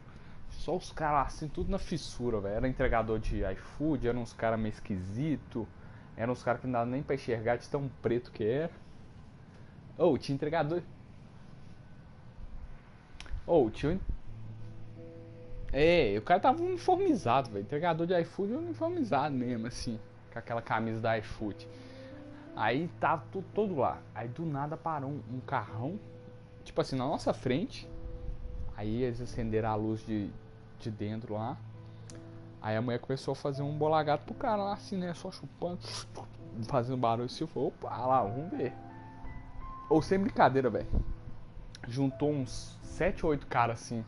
Só os caras assim, tudo na fissura, velho. Era entregador de iFood, eram uns caras meio esquisitos. Eram uns caras que não dava nem pra enxergar de tão preto que era. Tinha entregador. Tinha... o cara tava uniformizado, velho. Entregador de iFood uniformizado mesmo, assim. Com aquela camisa da iFood. Aí tava tudo todo lá. Aí do nada parou um carrão, tipo assim, na nossa frente. Aí eles acenderam a luz de dentro lá. Aí a mulher começou a fazer um bolagato pro cara lá, assim, né? Só chupando, fazendo barulho assim. Eu falei, opa, lá, vamos ver. Sem brincadeira, velho. Juntou uns 7 ou 8 caras assim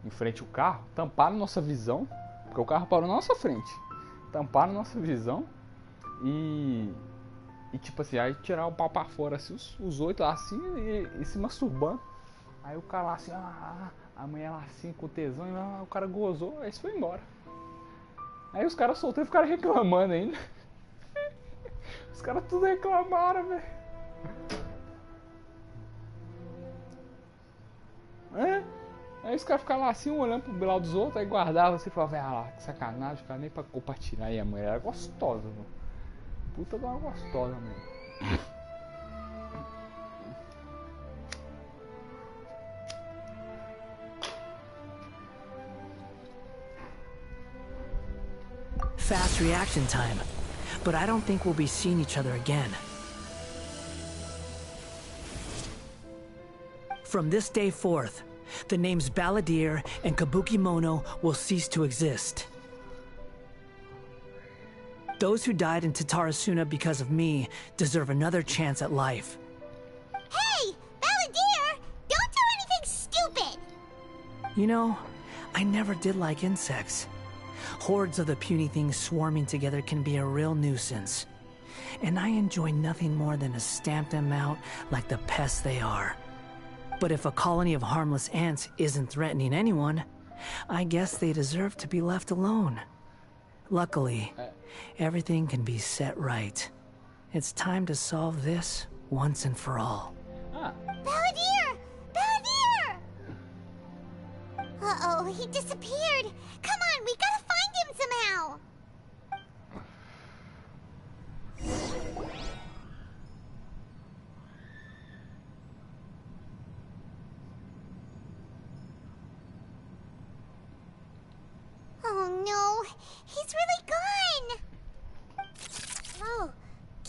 em frente ao carro, tamparam nossa visão, porque o carro parou na nossa frente. Tamparam nossa visão e tipo assim, aí tiraram o pau pra fora assim, os 8 lá assim e se masturbando. Aí o cara lá assim, a mulher lá assim com tesão, e o cara gozou, aí eles foi embora. Aí os caras solteiros ficaram reclamando ainda. Os caras tudo reclamaram, velho. Aí os caras ficavam lá assim, um olhando pro lado dos outros, aí guardavam assim e falavam, lá, que sacanagem, o cara nem pra compartilhar. Aí a mulher era gostosa, mano. Puta de uma gostosa, mano. Fast reaction time, but I don't think we'll be seeing each other again. From this day forth, the names Balladeer and Kabuki Mono will cease to exist. Those who died in Tatarasuna because of me deserve another chance at life. Hey, Balladeer! Don't do anything stupid! You know, I never did like insects. Hordes of the puny things swarming together can be a real nuisance. And I enjoy nothing more than to stamp them out like the pests they are. But if a colony of harmless ants isn't threatening anyone, I guess they deserve to be left alone. Luckily, everything can be set right. It's time to solve this once and for all. Balladeer! Balladeer! Uh-oh, he disappeared. Come on, we gotta find him somehow. Oh no, he's really gone. Oh,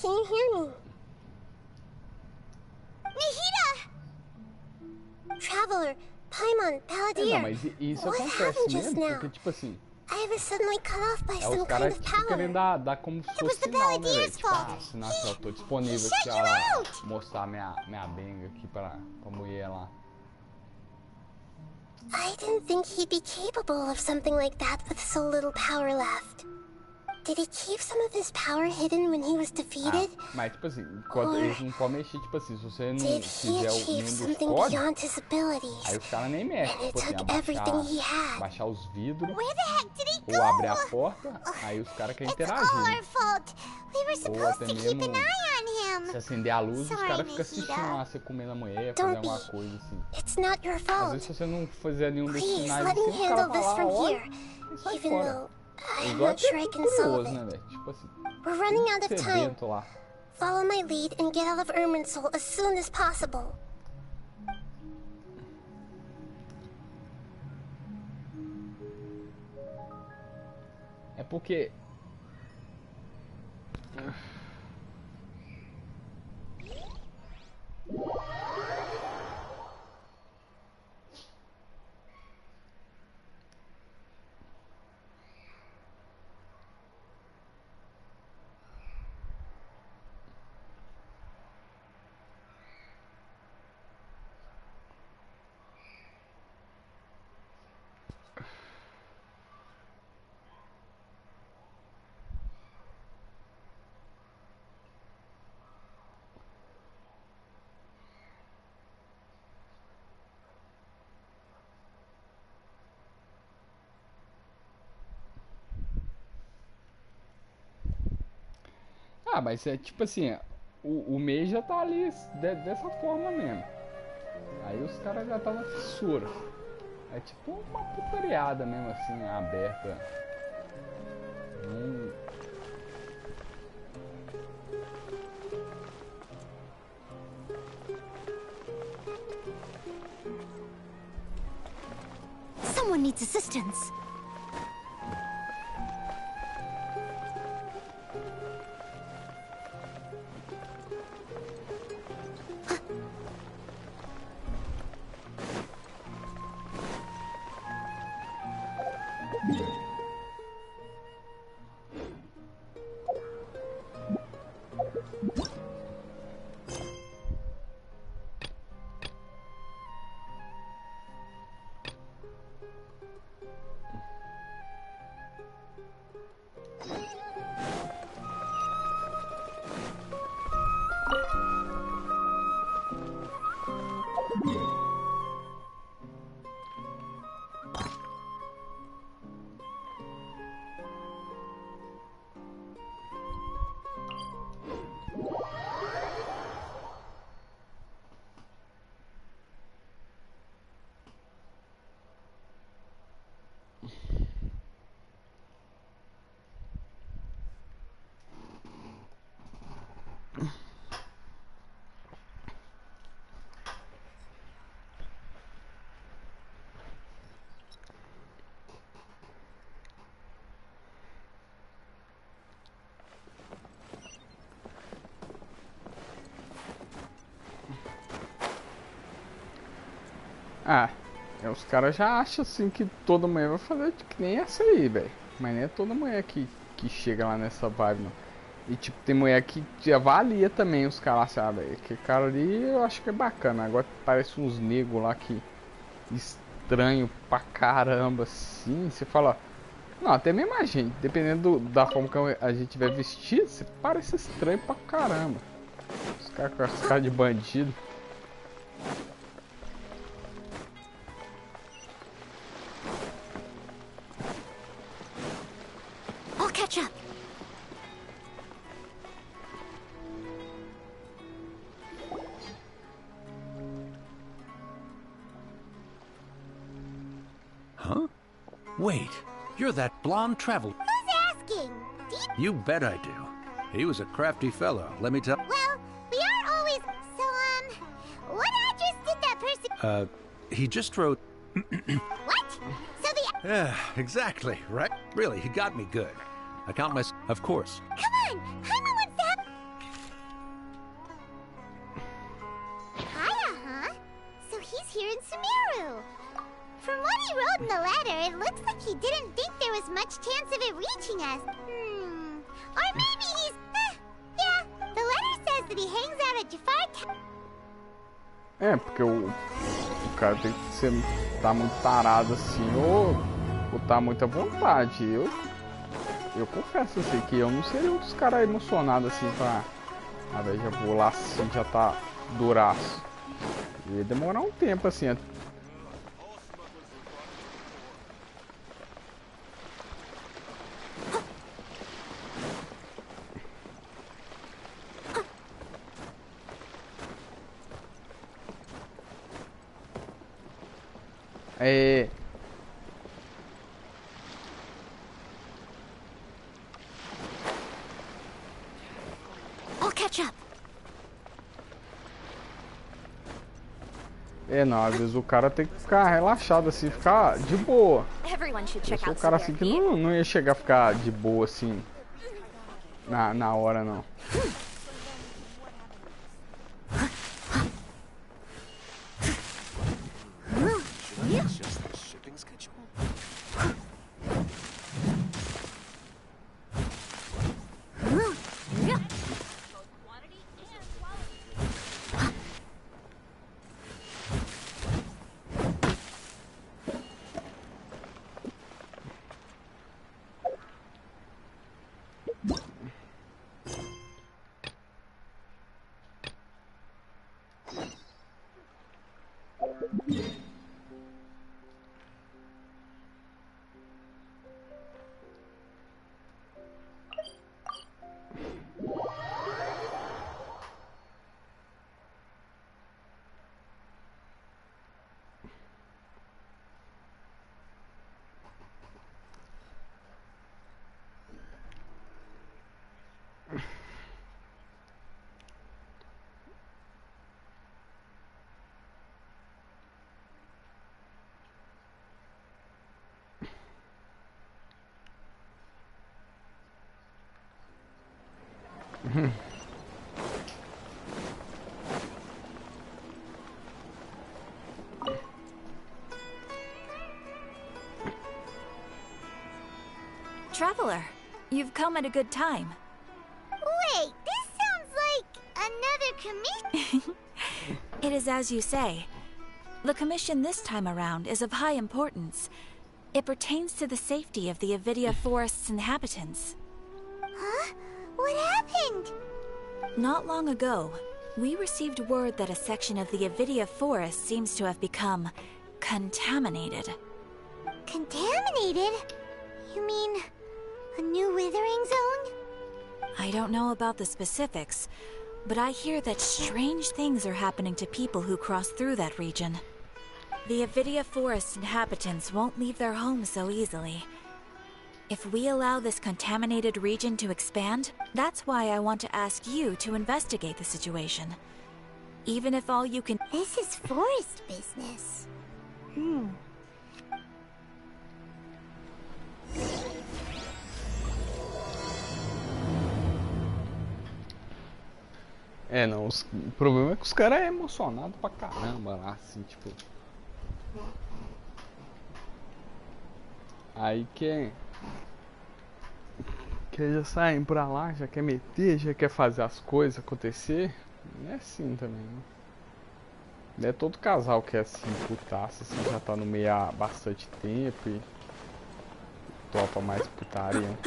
can you hear me? Nihida! on, Paladin. Não, mas isso acontece mesmo, porque tipo assim... I was suddenly cut off by some os caras kind of power. querendo dar como se fosse sinal, né, velho? Tipo, sinal que eu tô disponível aqui, ó, mostrar minha benga aqui pra mulher lá. I didn't think he'd be capable of something like that with so little power left. Did he keep some of his power hidden when he was defeated? Mas tipo assim, enquanto eles não podem mexer, tipo assim, se você não fizer nenhum dos códigos, aí os caras nem mexem, tipo assim, baixar os vidros, ou abrir a porta, aí os caras querem interagir. Ou até mesmo se acender a luz, os caras ficam assistindo lá, você comendo a mulher, fazer alguma coisa assim. Às vezes se você não fizer nenhum desses sinais assim, os caras falam, ó, e sai fora. I'm not sure I can solve it. Né, tipo assim, We're running out of time. Follow my lead and get out of Irminsul as soon as possible. É porque... Ah, mas é tipo assim, o mês já tá ali dessa forma mesmo. Aí os caras já tá na fissura. É tipo uma putariada mesmo assim, aberta. Someone needs assistance. Ah, os caras já acham assim que toda mulher vai fazer que nem essa aí, velho. Mas não é toda mulher que chega lá nessa vibe, não. E tipo, tem mulher que avalia também os caras, sabe? Que cara ali eu acho que é bacana. Agora parece uns negros lá que estranho pra caramba, assim. Você fala. Não, até mesmo a gente, dependendo da forma que a gente tiver vestido, você parece estranho pra caramba. Os caras com as caras de bandido. Huh? Wait, you're that blonde traveler. Who's asking? You bet I do. He was a crafty fellow, let me tell. Well, we aren't always so, what address did that person... he just wrote... What? So the... Yeah, exactly, right? Really, he got me good. I count my... Of course. Come on, Paimon wants to have... Hiya, huh? So he's here in Sumeru. the letter, it looks like he didn't think there was much chance of it reaching us. Or maybe he's... yeah, the letter says that he hangs out at Jafar... É, porque o cara tem que ser, tá muito tarado assim, ou tá muita vontade. Eu confesso assim, que eu não seria um dos caras emocionados assim pra... Ah, velho, já vou lá assim, já tá duraço. Ia demorar um tempo assim. I'll catch up. Não, às vezes o cara tem que ficar relaxado assim, ficar de boa. Eu sou o cara assim que não ia chegar a ficar de boa assim na hora não. Traveler, you've come at a good time. Wait, this sounds like another commission. It is as you say. The commission this time around is of high importance. It pertains to the safety of the Avidia Forest's inhabitants. Huh? What happened? Not long ago, we received word that a section of the Avidia Forest seems to have become contaminated. Contaminated? You mean a new withering zone? I don't know about the specifics, but I hear that strange things are happening to people who cross through that region. The Avidia Forest inhabitants won't leave their homes so easily. If we allow this contaminated region to expand, that's why I want to ask you to investigate the situation. Even if all you can... This is forest business. Não, o problema é que os caras é emocionado pra caramba lá, assim, tipo... Aí quer já sair pra lá, já quer meter, já quer fazer as coisas acontecer. Não é assim também, né? Não é todo casal que é assim, putaça, assim, já tá no meio há bastante tempo e topa mais putaria.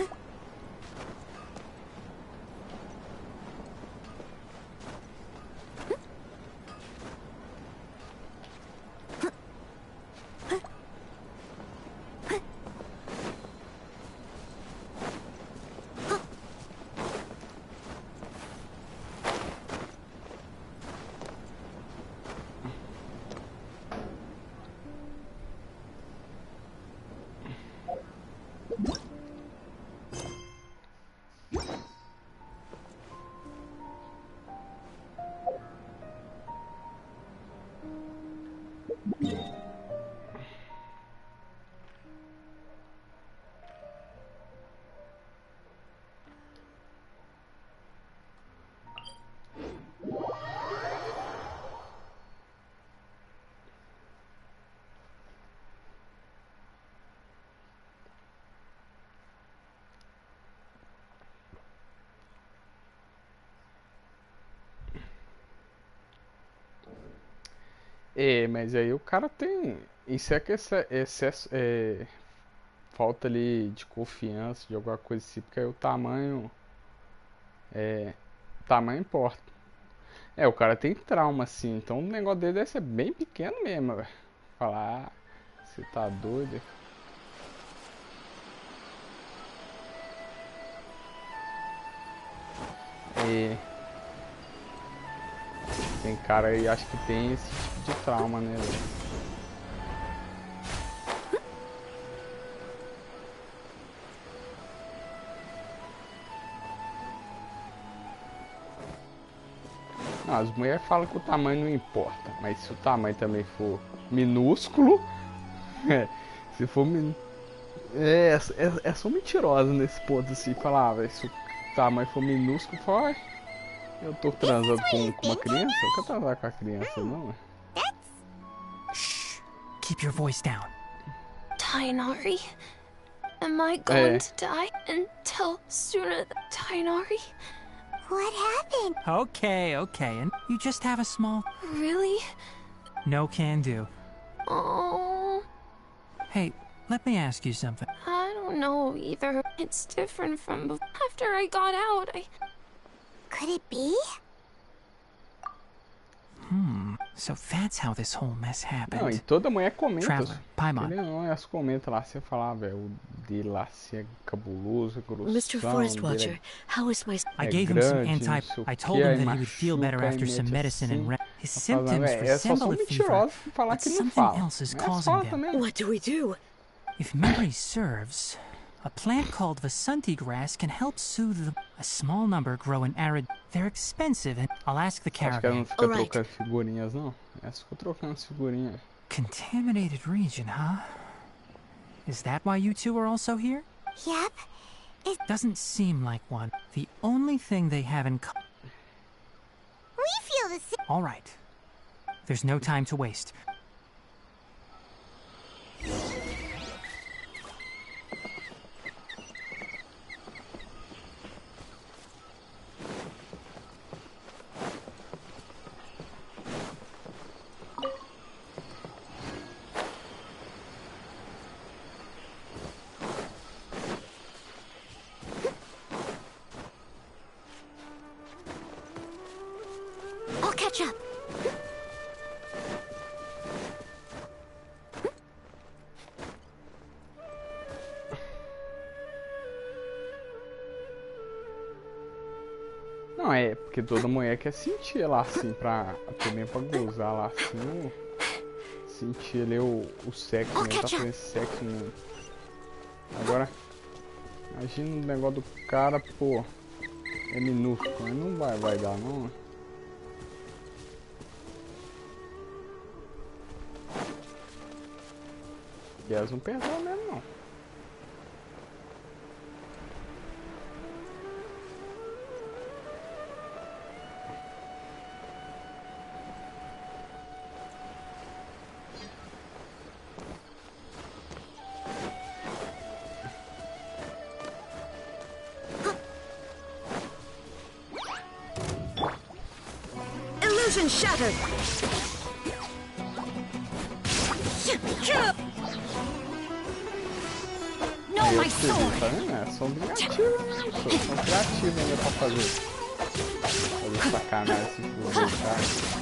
É, mas aí o cara tem... Isso é que excesso... falta ali de confiança, de alguma coisa assim, porque aí o tamanho... O tamanho importa. O cara tem trauma, assim, então o negócio dele deve ser bem pequeno mesmo, velho. Falar, você tá doido? Tem cara aí, acho que tem esse tipo de trauma, né, velho? As mulheres falam que o tamanho não importa, mas se o tamanho também for minúsculo, se for só mentirosa nesse ponto assim, falar, velho, se o tamanho for minúsculo, fala, eu tô transando com uma criança, eu quero transar com a criança, não. Shh, keep your voice down. Tainari, am I going to die until sooner than Tainari? What happened? Okay, and you just have a small... Really? No can do. Oh. Hey, let me ask you something. I don't know either. It's different from after I got out. Could it be? So that's how this whole mess happened. Não, e toda mulher comenta. Traveler, Paimon. Ele não, elas comentam lá, você fala, velho, o dele lá se é cabuloso, grossão. Mr. Forest Watcher, how is my... I gave him some I told him that he would feel better after some medicine and his symptoms resemble a fever, but something else is causing them. What do we do? If memory serves, a plant called Vasanti grass can help soothe them. A small number grow in arid... They're expensive, and I'll ask the caravan. Acho que ela não fica trocando figurinhas, não. Ela ficou trocando as figurinhas. Contaminated region, huh? Is that why you two are also here? Yep. It doesn't seem like one. The only thing they have in common... We feel the same. All right. There's no time to waste. I'll catch up. Não, é porque toda mulher quer sentir lá assim, também pra gozar lá assim, sentir ali o sexo, né? Tá fazendo sexo mesmo. Agora, imagina o negócio do cara, pô, é minúsculo, mas não vai dar não. E elas não perdoam mesmo não. Illusion shattered. No, my sword. Tá vendo? É, são criativos, né? São criativos ainda pra fazer sacanagem assim com os dois caras.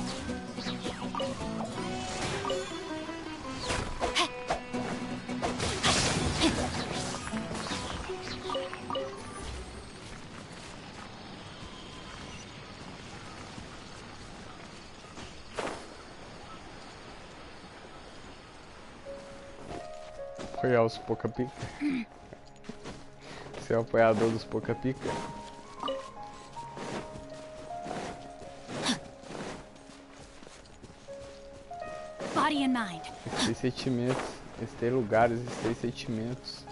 Apoiar os Poca-Pica. Você é o apoiador dos Poca-Pica? Body and mind. Esses têm sentimentos, eles têm lugares, eles têm sentimentos.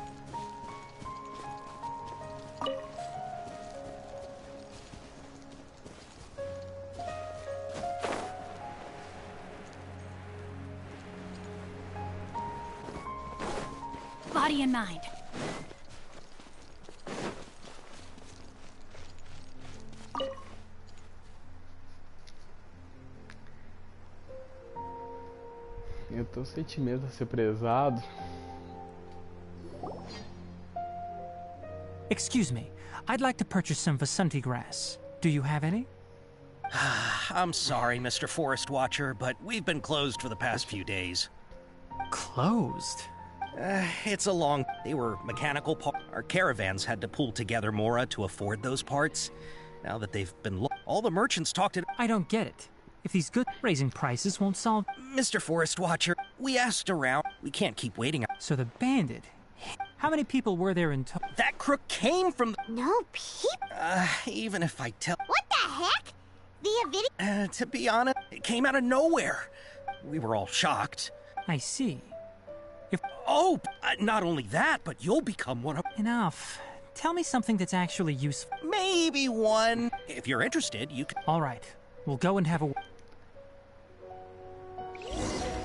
Body and mind. Eu tô sentindo a ser prezado. Excuse me. I'd like to purchase some Vasanti grass. Do you have any? I'm sorry, Mr. Forest Watcher, but we've been closed for the past few days. Closed? It's a long... They were mechanical parts. Our caravans had to pull together Mora to afford those parts. Now that they've been... All the merchants talked to... I don't get it. If these good raising prices won't solve... Mr. Forest Watcher, we asked around. We can't keep waiting. So the bandit... How many people were there in total? That crook came from... No people? Even if I tell... What the heck? The video... to be honest, it came out of nowhere. We were all shocked. I see. Oh, not only that, but you'll become one of... Enough. Tell me something that's actually useful. Maybe one. If you're interested, you can... All right. We'll go and have a...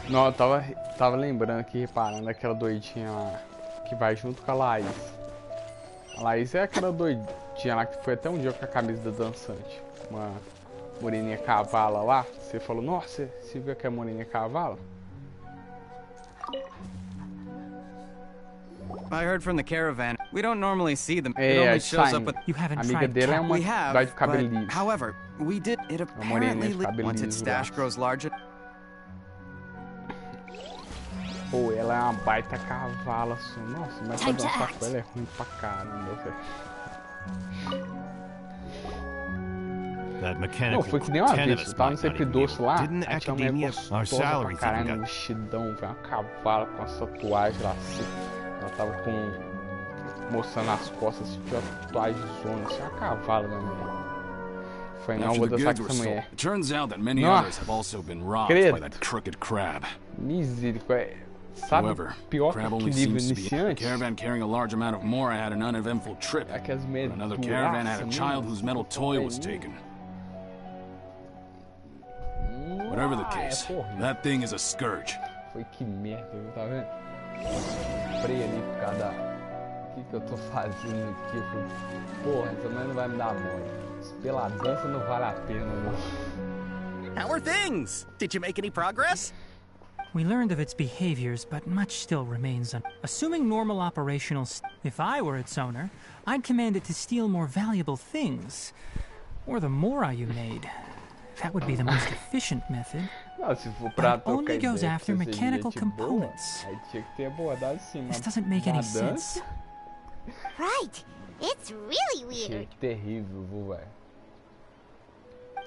Não, eu tava lembrando aqui, reparando aquela doidinha lá que vai junto com a Laís. A Laís é aquela doidinha lá que foi até um dia com a camisa da dançante. Uma moreninha cavala lá. Você falou, nossa, você viu que é moreninha cavala? I heard from the caravan. We don't normally see them. It only shows up with... You haven't amiga dele é uma we have, vai de cabelo but, liso. however, we did it apparently once its stash grows larger. Pô, ela é uma baita cavala, assim. Nossa, mas pra dançar com ela é ruim pra caramba, velho. Não, foi que nem uma vez, eu tava no sempre doce lá, aí tinha uma mulher gostosa pra caralho, no vestidão, velho, uma cavala com as tatuagens lá assim. Ela tava com... mostrando as costas, assim, tinha uma tatuagem zona, assim, uma cavala da mulher. Foi não, vou dançar com essa mulher. Nossa, misericórdia. Sabe, pior que nível iniciante é que as mulheres Whatever the case, that thing is a scourge. Foi que merda, viu? Tá vendo? Comprei ali por causa da... O que eu tô fazendo aqui? Eu falei, porra, essa mulher não vai me dar mole. Pela dança não vale a pena, não. How are things? Did you make any progress? We learned of its behaviors, but much still remains Assuming normal operational... If I were its owner, I'd command it to steal more valuable things. Or the Mora you made. That would be the most efficient method. Não, se for pra it only goes after mechanical components. Aí tinha que ter abordado sim, This doesn't make any sense. Right. It's really weird. Que terrível, velho.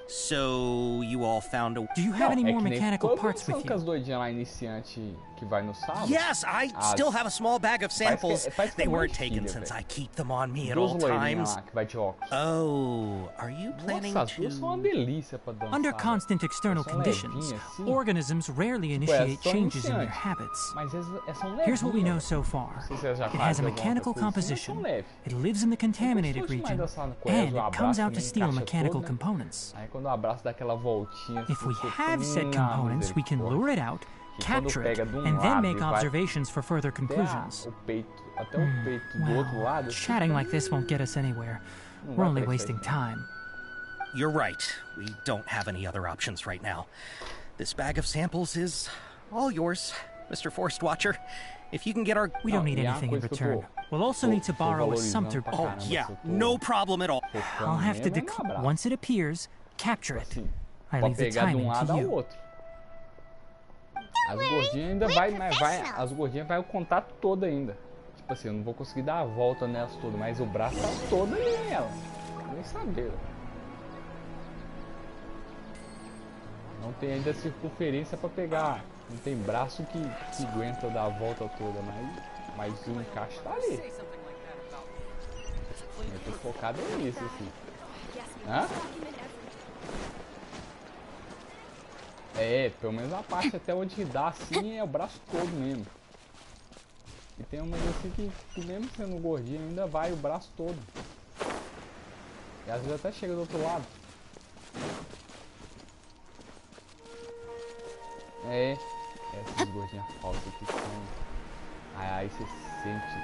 So, you all found a... Do you have any more mechanical parts with you? As doidinhas lá iniciante que vai no sábado. Yes, I still have a small bag of samples. They weren't taken since I keep them on me at all times. Lá, que vai de óculos. Oh, are you planning Nossa, as duas são uma delícia pra dançar. Under constant external conditions, organisms rarely initiate changes in their habits. Mas são Here's what we know so far. It has a mechanical composition, it lives in the contaminated region, and it comes out to steal mechanical components. If we have said components, we can lure it out, capture it, and then make observations for further conclusions. Well, chatting like this won't get us anywhere. We're only wasting time. You're right. We don't have any other options right now. This bag of samples is all yours, Mr. Forest Watcher. If you can get our... We don't need anything in return. We'll also need to borrow a sumpter... Oh, yeah. No problem at all. I'll have to declare... Once it appears, capture it. I leave the timing to you. As gordinhas ainda as gordinhas vai o contato todo ainda. Tipo assim, eu não vou conseguir dar a volta nelas todas, mas o braço tá todo ali nela. Nem saber. Não tem ainda circunferência pra pegar. Não tem braço que aguenta dar a volta toda, mas o encaixe tá ali. Eu tô focado nisso, assim. Hã? É, pelo menos a parte até onde dá assim é o braço todo mesmo. E tem umas assim que mesmo sendo gordinho ainda vai o braço todo. E às vezes até chega do outro lado. É, essas gordinhas falsas aqui são... Aí você sente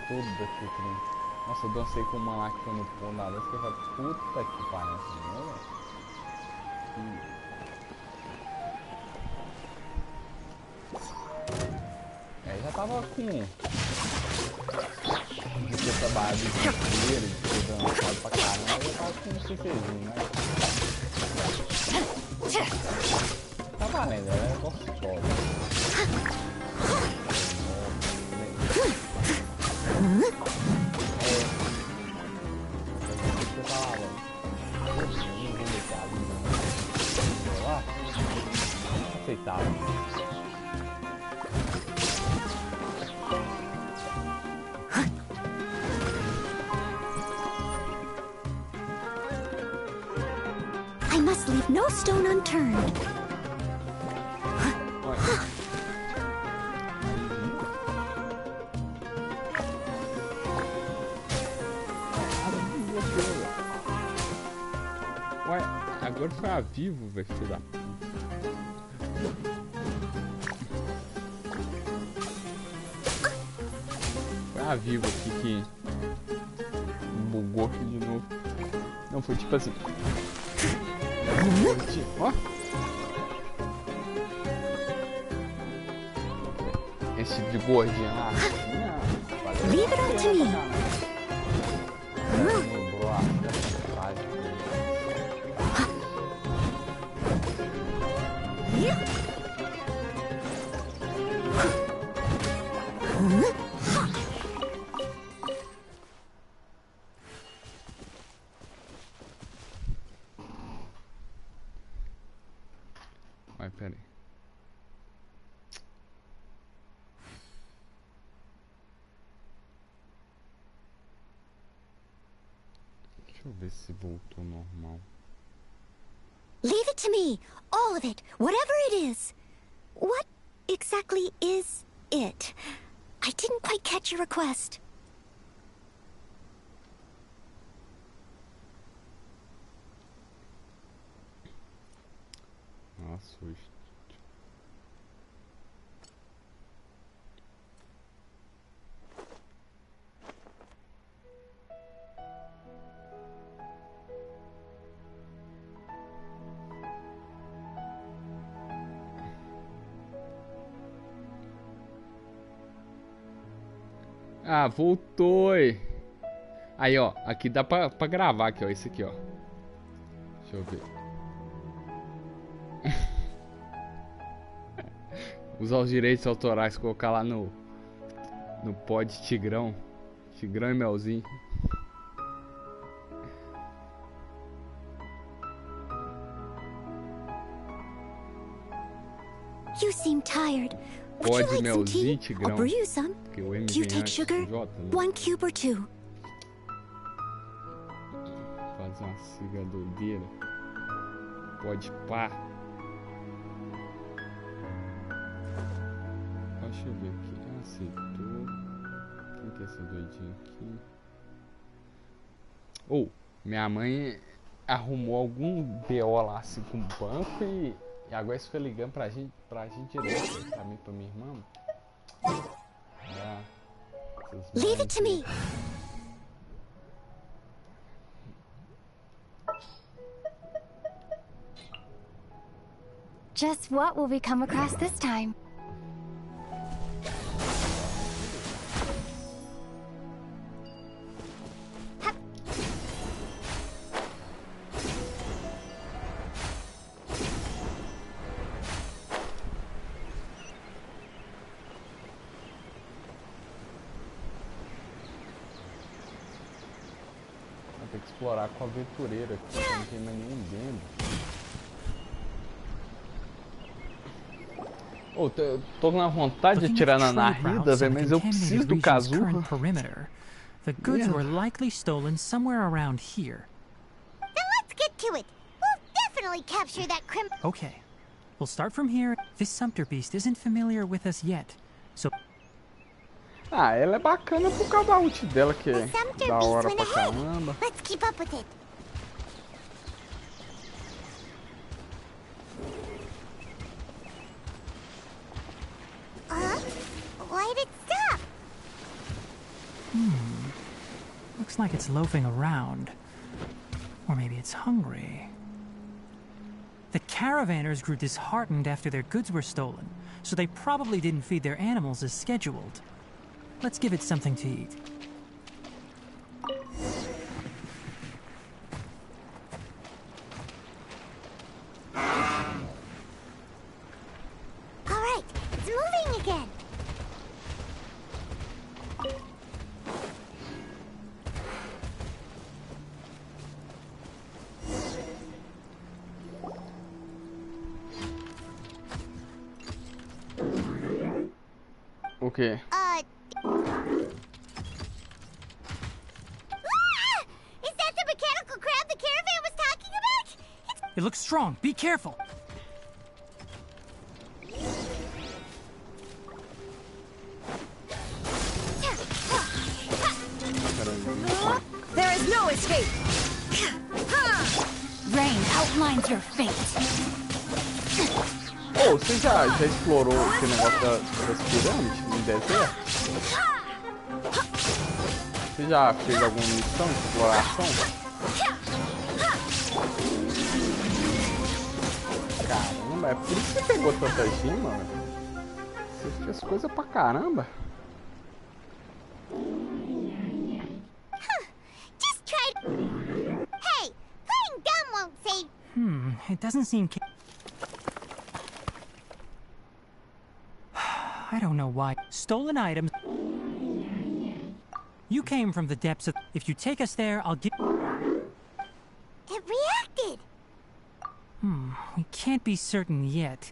tudo aqui dentro. Nossa, eu dancei com uma lá que foi no pão da dança que eu falei, puta que pariu, né? tava com... de ter trabalhado de dinheiro, de ter dançado pra caramba, eu tava com um CCzinho, né? Tá valendo, ela é gostosa. Aceitável. I must leave no stone unturned. Ué, agora foi a Vivo, velho, filho da puta. Foi a Vivo aqui que bugou aqui de novo. Não, foi tipo assim. Ó. Esse tipo de gordinha lá. Leave it all to me. Lembrou a frase. Vai, peraí. Deixa eu ver se voltou normal. Leave it to me. All of it. Whatever it is. What exactly is it? I didn't quite catch your request. Nossa, ah, voltou. Aí, ó, aqui dá pra gravar aqui, ó, esse aqui, ó. Deixa eu ver. Usar os direitos autorais, colocar lá no pod Tigrão. Tigrão e Melzinho. You seem tired. Pod Melzinho, Tigrão. I'll brew you some. Do you take sugar? J, né? 1 cube or 2? Fazer uma sigla doideira. Pode pá. Deixa eu ver aqui. Aceitou. Quem que é essa doidinha aqui? Ou, minha mãe arrumou algum BO lá assim com o banco e agora isso foi ligando pra gente direto. Pra mim, pra minha irmã. Leave it to me. Just what will we come across this time? Tem que explorar com a aventureira aqui, não tem mais nenhum dentro. Oh, tô na vontade de atirar na narrida, velho, mas eu preciso do Kazuha. The goods were likely stolen somewhere around here. Then let's get to it. We'll definitely capture that Okay. We'll start from here. This Sumpter beast isn't familiar with us yet, so... Ah, ela é bacana por causa da ult dela, que é da hora pra caramba. Let's keep up with it. Why'd it stop? Looks like it's loafing around. Or maybe it's hungry. The caravanners grew disheartened after their goods were stolen, so they probably didn't feed their animals as scheduled. Let's give it something to eat. Alright, it's moving again. Okay. Is that the mechanical crab the caravan was talking about? It looks strong. Be careful. There is no escape. Rain outlines your fate. Oh, você já explorou esse negócio das pirâmides no deserto? Você já fez alguma missão de exploração? Caramba, é por isso que você pegou tanta gema, velho. Você fez coisa pra caramba. Just try. Hey, playing dumb won't save. It doesn't seem... I don't know why. Stolen items... You came from the depths of... If you take us there, I'll give... It reacted. We can't be certain yet.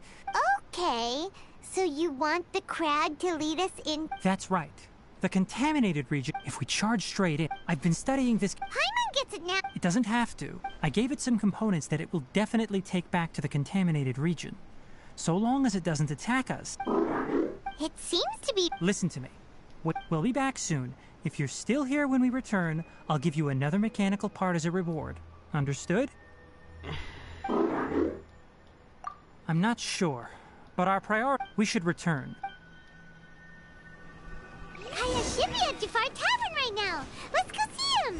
Okay, so you want the crowd to lead us in? That's right. The contaminated region, if we charge straight in... I've been studying this... Paimon gets it now. It doesn't have to. I gave it some components that it will definitely take back to the contaminated region. So long as it doesn't attack us. It seems to be... Listen to me. We'll be back soon. If you're still here when we return, I'll give you another mechanical part as a reward. Understood? I'm not sure, but our priority... We should return. Kaya should be at Jafar Tavern right now. Let's go see him.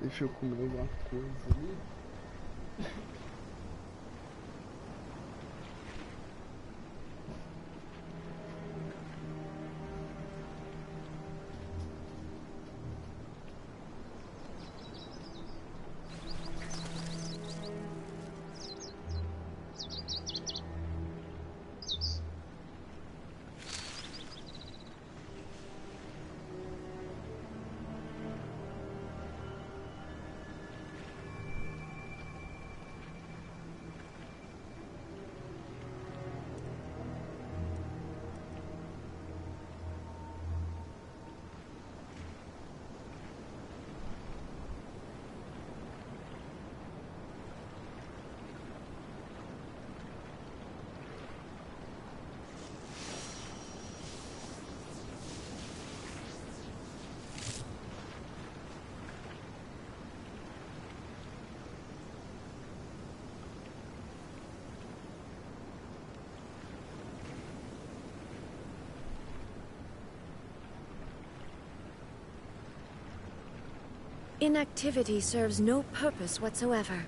Deixa eu comer alguma coisa ali. Inactivity serves no purpose whatsoever.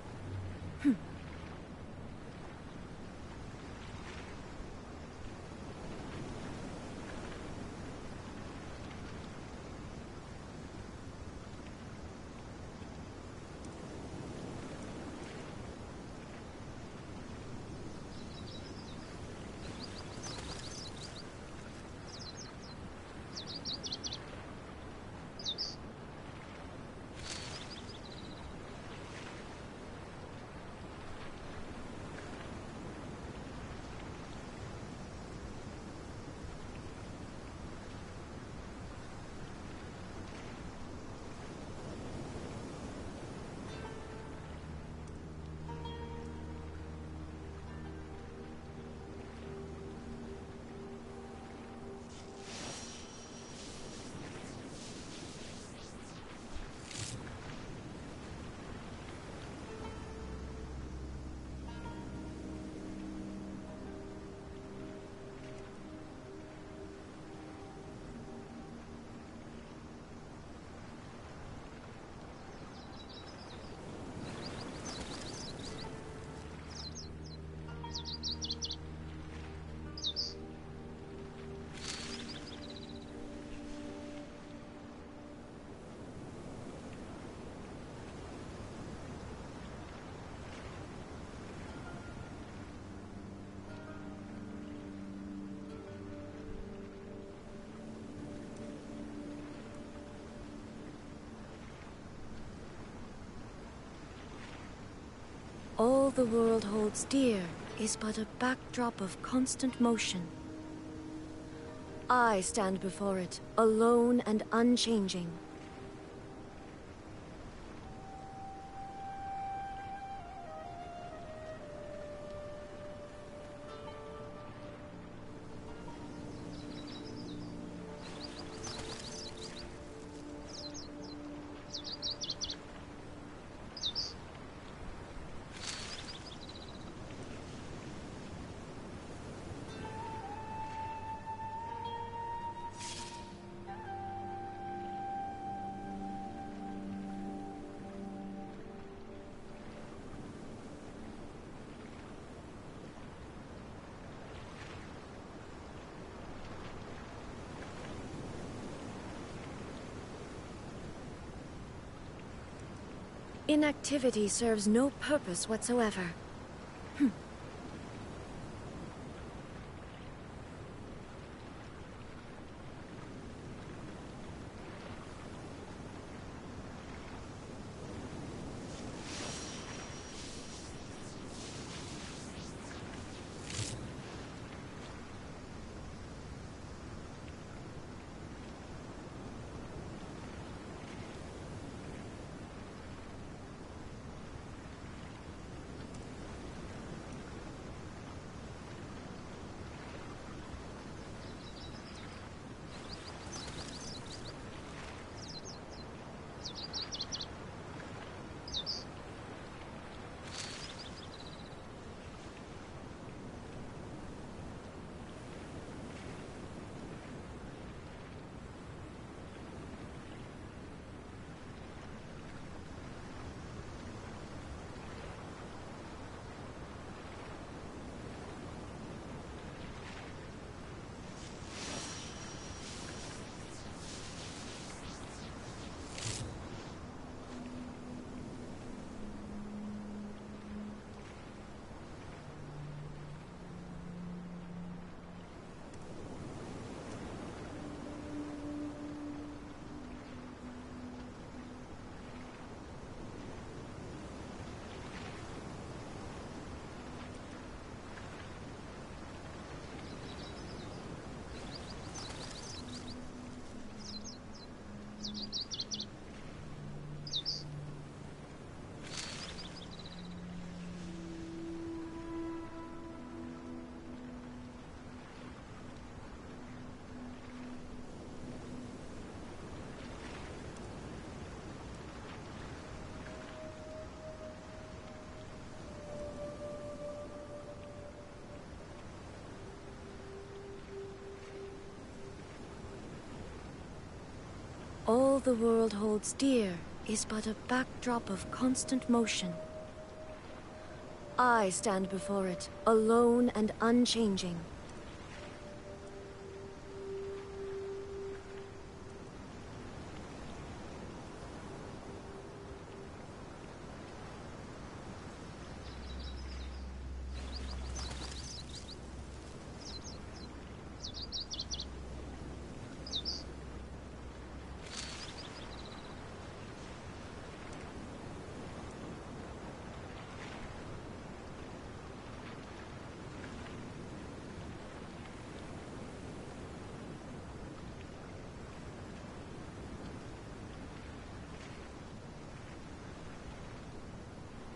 All the world holds dear is but a backdrop of constant motion. I stand before it, alone and unchanging. Inactivity serves no purpose whatsoever. All the world holds dear is but a backdrop of constant motion. I stand before it, alone and unchanging.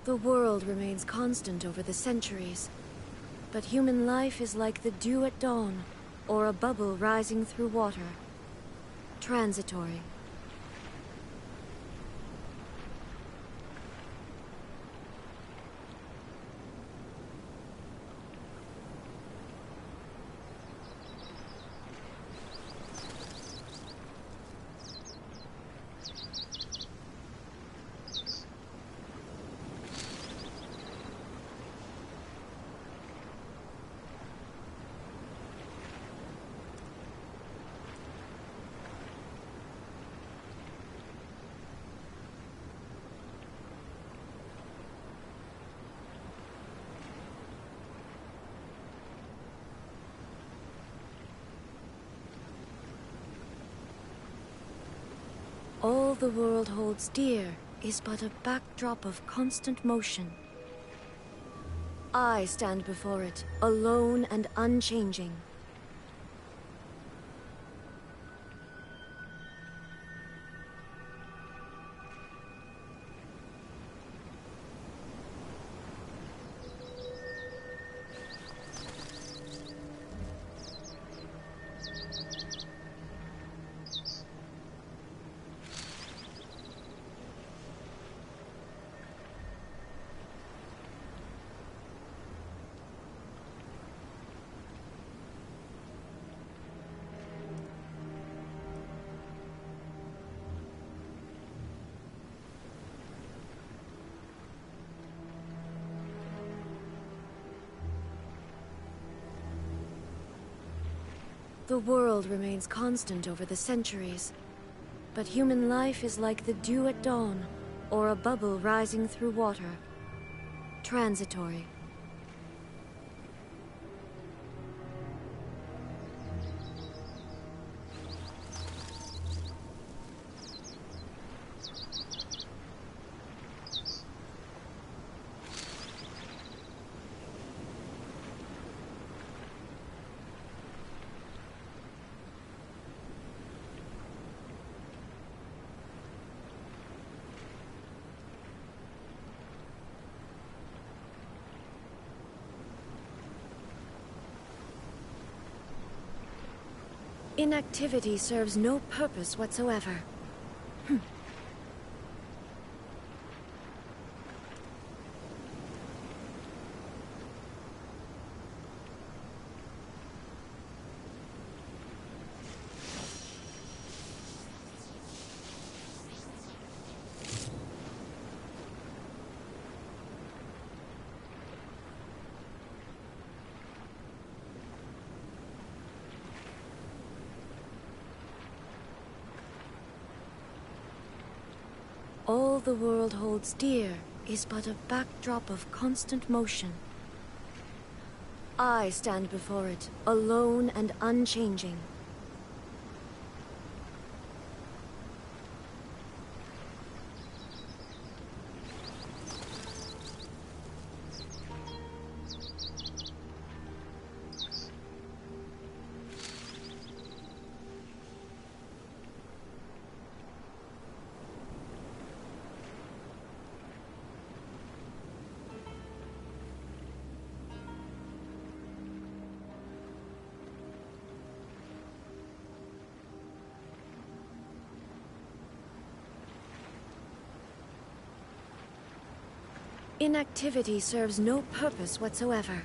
The world remains constant over the centuries, but human life is like the dew at dawn, or a bubble rising through water. Transitory. All the world holds dear is but a backdrop of constant motion. I stand before it, alone and unchanging. The world remains constant over the centuries, but human life is like the dew at dawn, or a bubble rising through water. Transitory. Inactivity serves no purpose whatsoever. All the world holds dear is but a backdrop of constant motion. I stand before it, alone and unchanging. Inactivity serves no purpose whatsoever.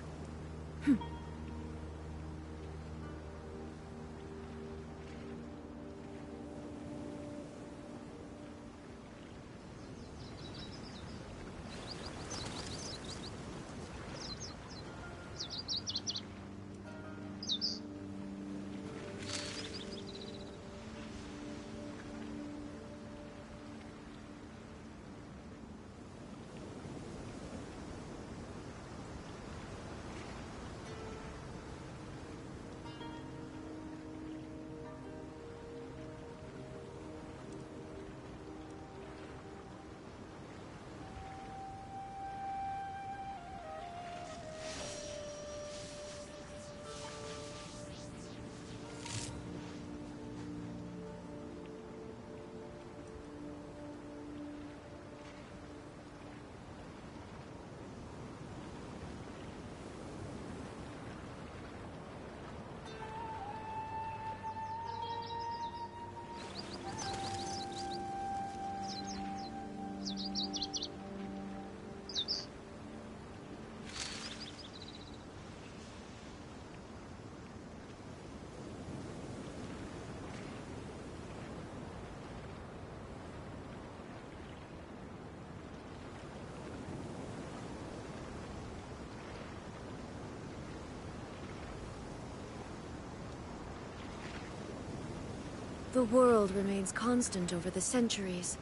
The world remains constant over the centuries,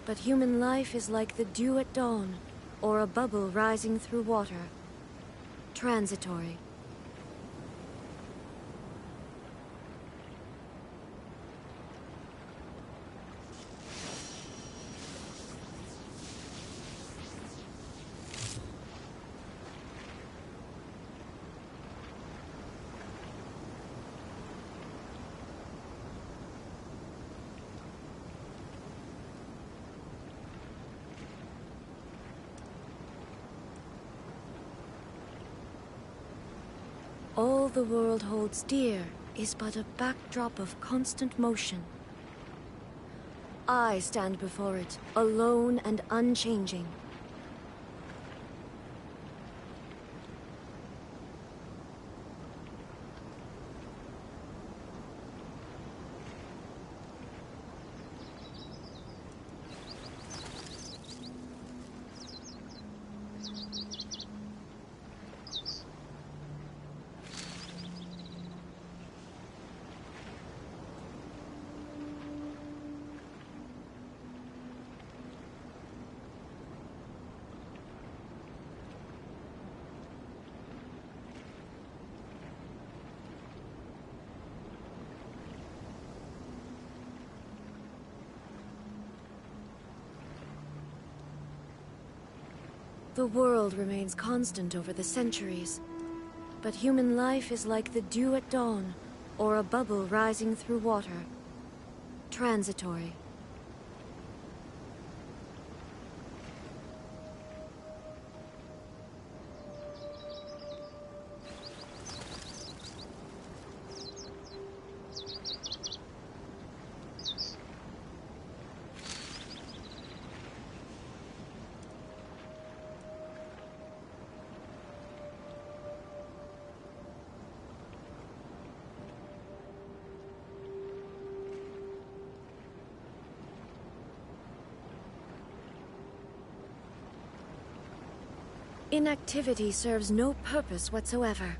but human life is like the dew at dawn, or a bubble rising through water. Transitory. all the world holds dear is but a backdrop of constant motion. I stand before it, alone and unchanging. The world remains constant over the centuries, but human life is like the dew at dawn, or a bubble rising through water. Transitory. Inactivity serves no purpose whatsoever.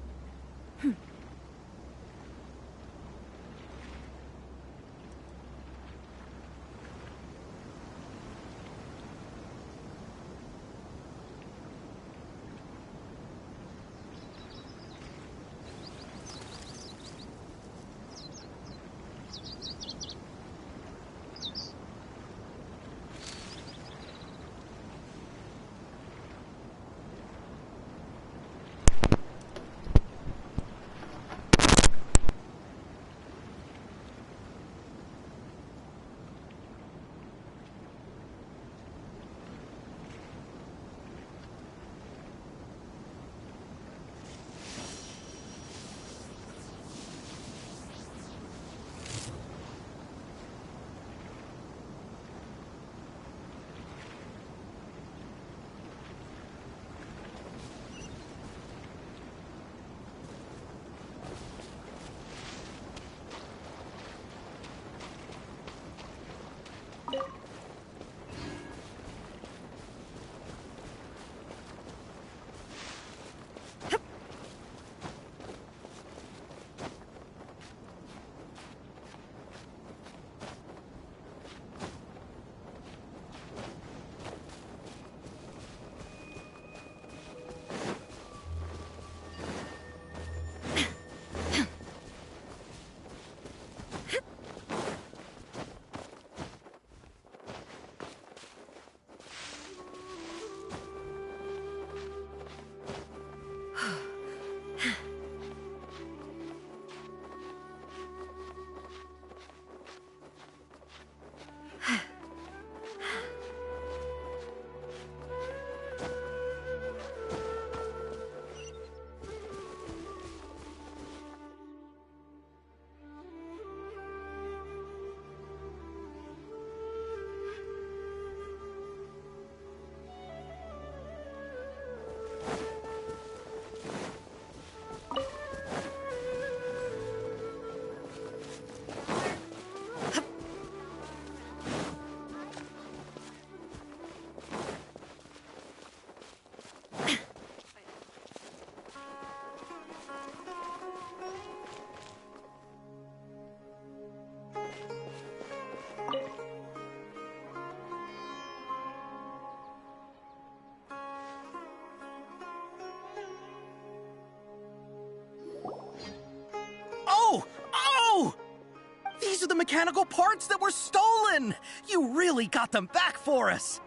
These are the mechanical parts that were stolen! You really got them back for us!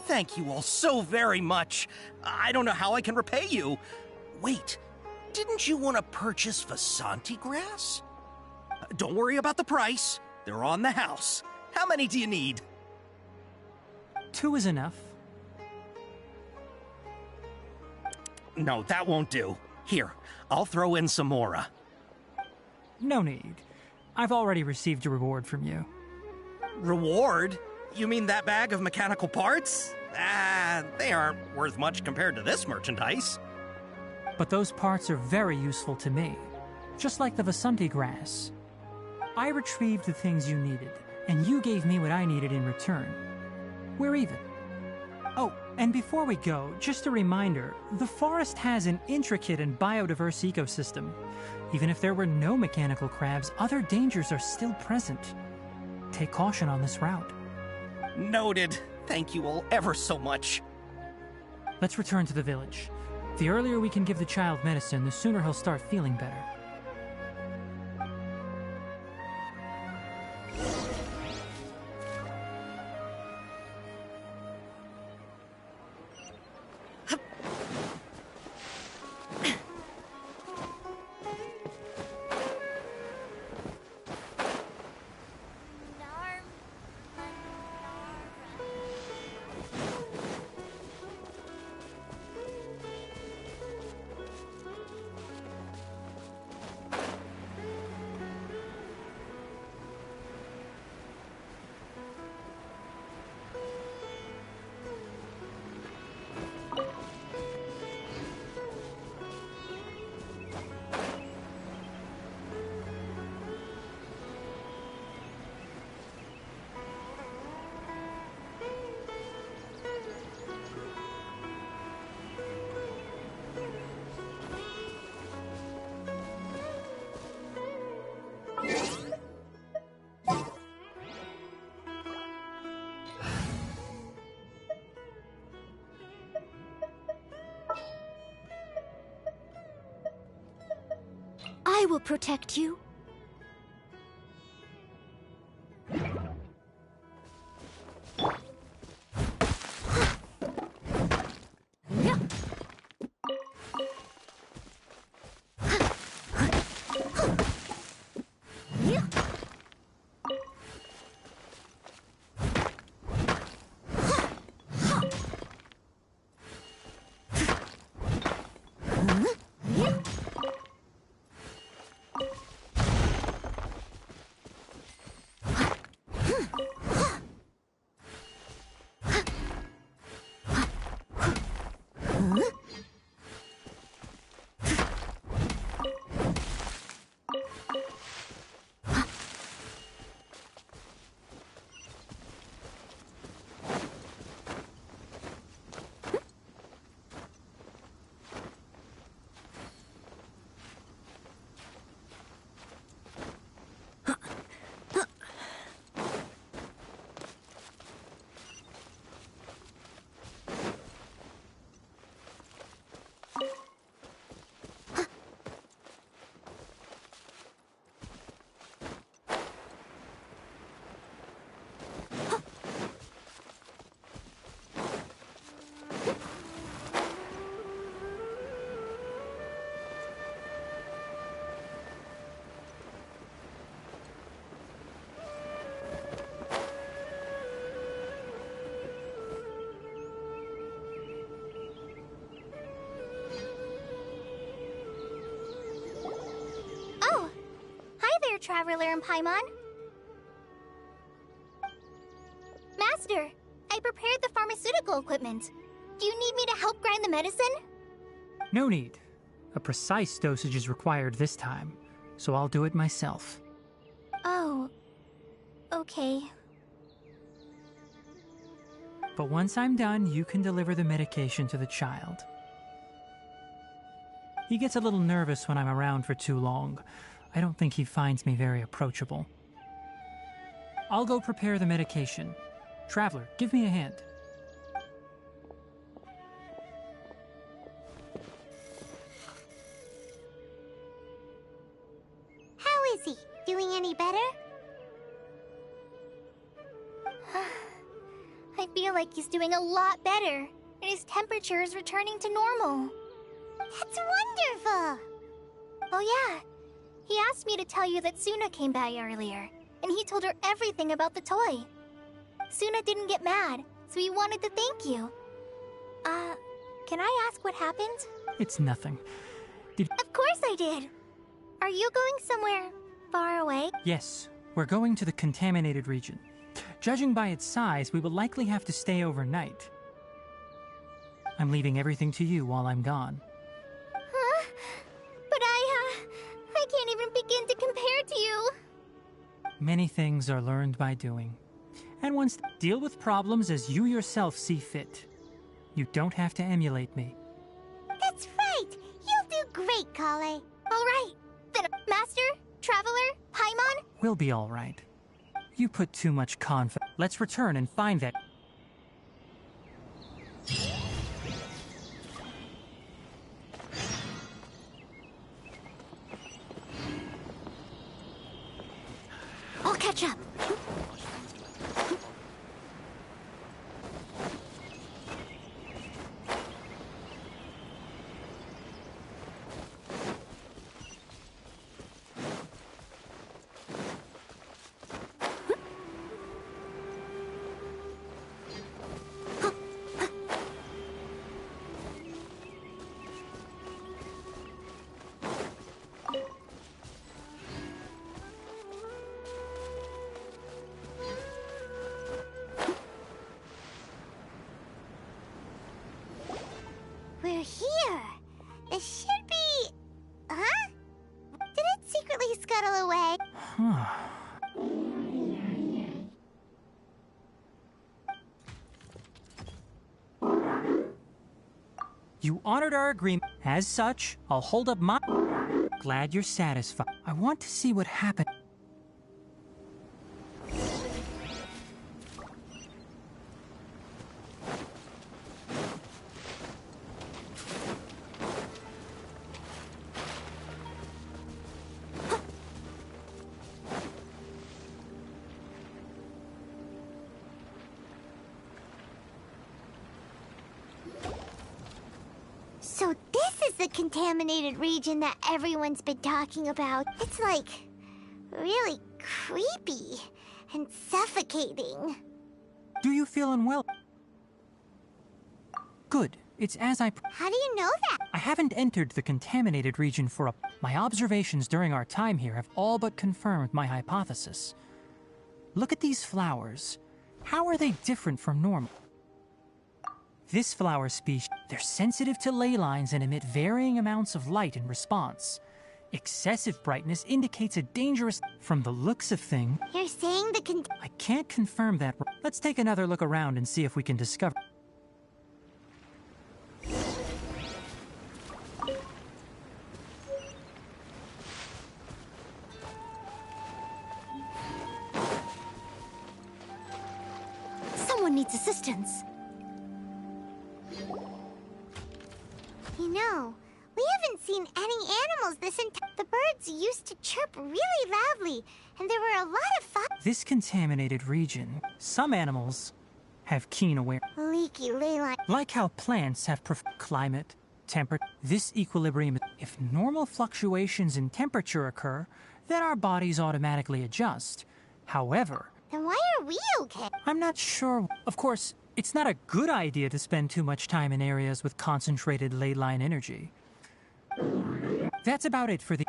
Thank you all so very much. I don't know how I can repay you. Wait, didn't you want to purchase Vasanti grass? Don't worry about the price. They're on the house. How many do you need? 2 is enough. No, that won't do. Here, I'll throw in some more. No need. I've already received a reward from you. Reward? You mean that bag of mechanical parts? They aren't worth much compared to this merchandise. But those parts are very useful to me. Just like the Vasanti grass. I retrieved the things you needed, and you gave me what I needed in return. We're even. Oh, and before we go, just a reminder, the forest has an intricate and biodiverse ecosystem. Even if there were no mechanical crabs, other dangers are still present. Take caution on this route. Noted. Thank you all ever so much. Let's return to the village. The earlier we can give the child medicine, the sooner he'll start feeling better. I will protect you. Traveler in Paimon. Master, I prepared the pharmaceutical equipment. Do you need me to help grind the medicine? No need. A precise dosage is required this time, so I'll do it myself. Oh, okay. But once I'm done, you can deliver the medication to the child. He gets a little nervous when I'm around for too long. I don't think he finds me very approachable. I'll go prepare the medication. Traveler, give me a hand. How is he? Doing any better? I feel like he's doing a lot better, and his temperature is returning to normal. That's wonderful! Oh yeah. He asked me to tell you that Suna came by earlier, and he told her everything about the toy. Suna didn't get mad, so he wanted to thank you. Can I ask what happened? It's nothing. Of course I did. Are you going somewhere far away? Yes, we're going to the contaminated region. Judging by its size, we will likely have to stay overnight. I'm leaving everything to you while I'm gone. Huh? But I can't even begin to compare to you. Many things are learned by doing. And once deal with problems as you yourself see fit. You don't have to emulate me. That's right. You'll do great, Kale. All right. Then, Master, Traveler, Paimon? We'll be all right. You put too much confidence. Let's return and find that. I'll catch up. We're here. It should be... Huh? Did it secretly scuttle away? You honored our agreement. As such, I'll hold up my... Glad you're satisfied. I want to see what happened. So this is the contaminated region that everyone's been talking about. It's like really creepy and suffocating. Do you feel unwell? Good. It's as I... How do you know that? I haven't entered the contaminated region for a... My observations during our time here have all but confirmed my hypothesis. Look at these flowers. How are they different from normal? This flower species, they're sensitive to ley lines and emit varying amounts of light in response. Excessive brightness indicates a dangerous... From the looks of things... You're saying the I can't confirm that. Let's take another look around and see if we can discover... Someone needs assistance. You know, we haven't seen any animals this entire... The birds used to chirp really loudly, and there were a lot of fun... This contaminated region, some animals have keen awareness. Leaky ley line. Like how plants have climate, temperature. This equilibrium... If normal fluctuations in temperature occur, then our bodies automatically adjust. However... Then why are we okay? I'm not sure. Of course, it's not a good idea to spend too much time in areas with concentrated ley line energy. That's about it for the...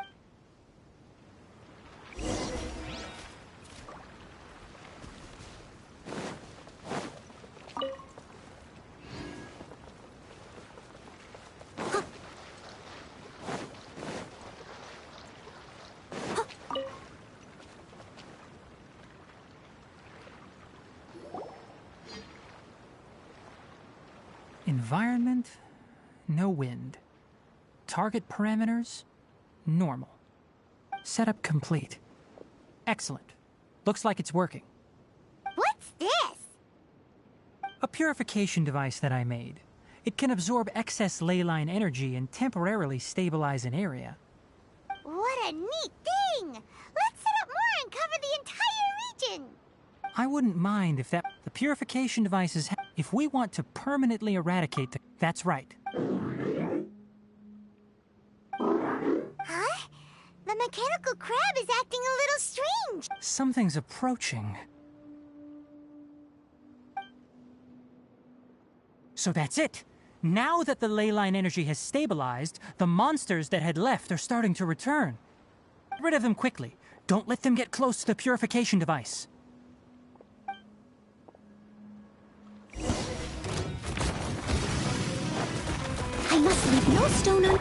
Environment, no wind. Target parameters, normal. Setup complete. Excellent. Looks like it's working. What's this? A purification device that I made. It can absorb excess ley line energy and temporarily stabilize an area. What a neat thing! Let's set up more and cover the entire region! I wouldn't mind if that... The purification devices... If we want to permanently eradicate the... That's right. Huh? The mechanical crab is acting a little strange. Something's approaching. So that's it. Now that the ley line energy has stabilized, the monsters that had left are starting to return. Get rid of them quickly. Don't let them get close to the purification device. I must leave no stone un...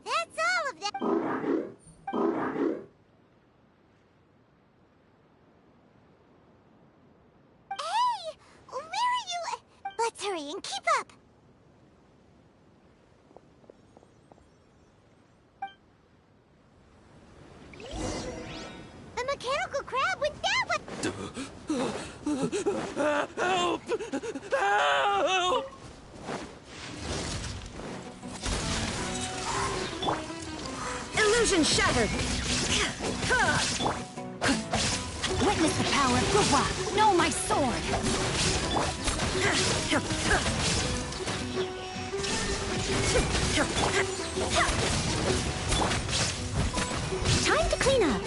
That's all of that. Hey! Where are you? Let's hurry and keep up. A mechanical crab with that one. Help! Help! Illusion shattered! Witness the power of Gugwa! Know my sword! Time to clean up!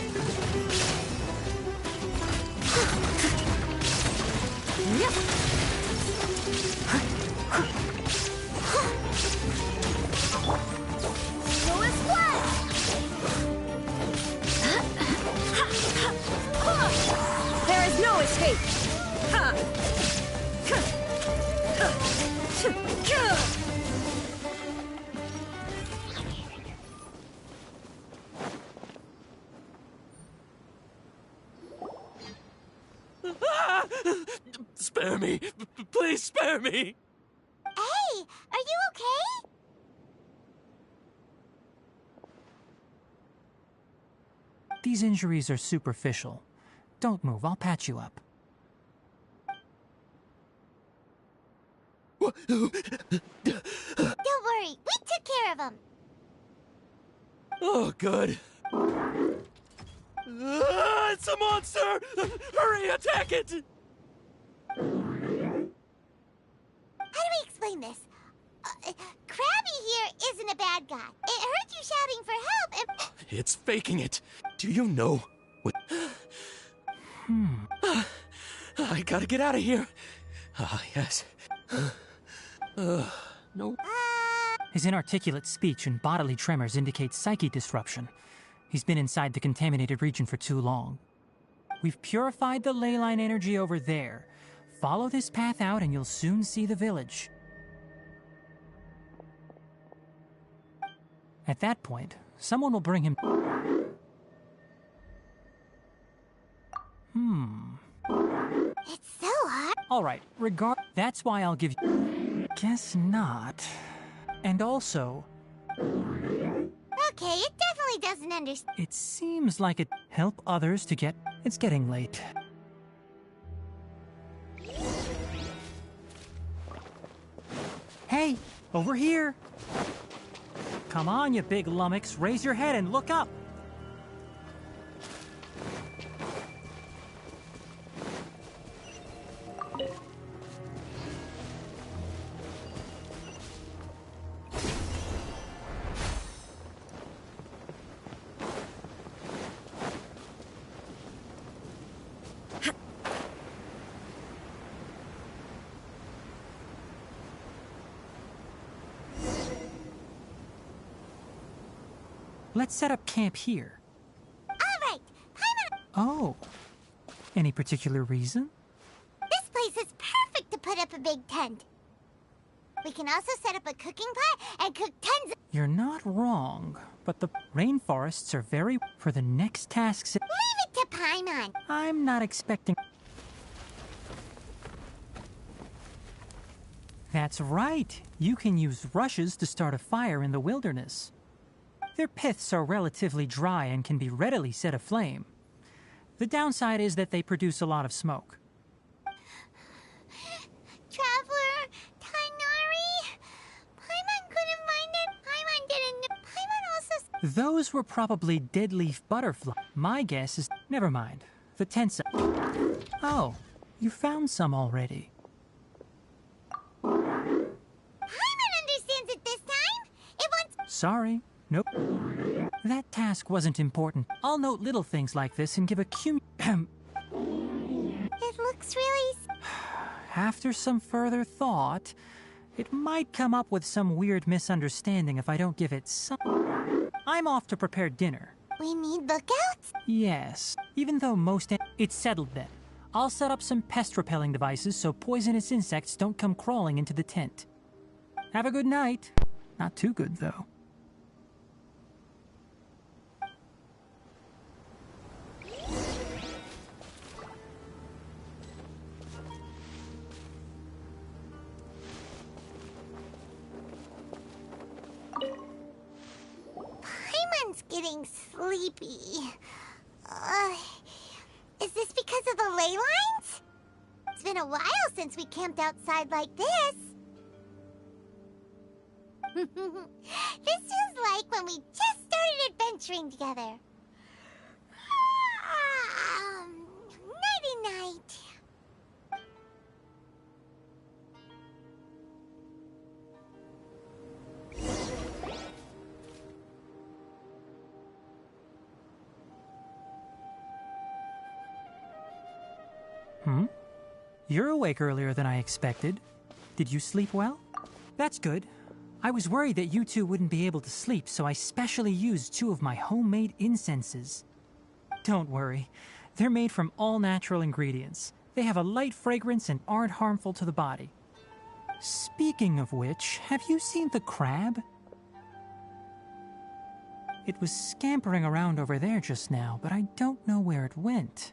Show us what? There is no escape! Spare me! Please spare me! Hey, are you okay? These injuries are superficial. Don't move, I'll patch you up. Don't worry, we took care of him. Oh, good. It's a monster! Hurry, attack it! How do we explain this? Krabby here isn't a bad guy. It hurt you shouting for help and... It's faking it. Do you know what... I gotta get out of here. Ah, yes. No. His inarticulate speech and bodily tremors indicate psyche disruption. He's been inside the contaminated region for too long. We've purified the ley line energy over there. Follow this path out and you'll soon see the village. At that point, someone will bring him... It's so hard. Alright, that's why I'll give you... Guess not. And also... Okay, it definitely doesn't understand. It seems like it help others to get... It's getting late. Hey, over here! Come on, you big lummox, raise your head and look up! Let's set up camp here. All right, Oh. Any particular reason? this place is perfect to put up a big tent. We can also set up a cooking pot and cook tons of... You're not wrong, but the rainforests are very... For the next tasks... Leave it to Paimon. I'm not expecting... That's right. You can use rushes to start a fire in the wilderness. Their piths are relatively dry and can be readily set aflame. The downside is that they produce a lot of smoke. Traveler, Tainari, Paimon couldn't find it. Paimon didn't know. Paimon also... Those were probably dead leaf butterflies. My guess is... Never mind. The tent's... Oh, You found some already. Paimon understands it this time. It wants... Sorry. Nope. That task wasn't important. I'll note little things like this and give a It looks really... After some further thought, it might come up with some weird misunderstanding if I don't give it some... I'm off to prepare dinner. We need lookouts? Yes. Even though most... It's settled then. I'll set up some pest-repelling devices so poisonous insects don't come crawling into the tent. Have a good night. Not too good, though. Paimon's getting sleepy. Is this because of the ley lines? It's been a while since we camped outside like this. This feels like when we just started adventuring together. Nighty-night. You're awake earlier than I expected. Did you sleep well? That's good. I was worried that you two wouldn't be able to sleep, so I specially used 2 of my homemade incenses. Don't worry. They're made from all natural ingredients. They have a light fragrance and aren't harmful to the body. Speaking of which, have you seen the crab? It was scampering around over there just now, but I don't know where it went.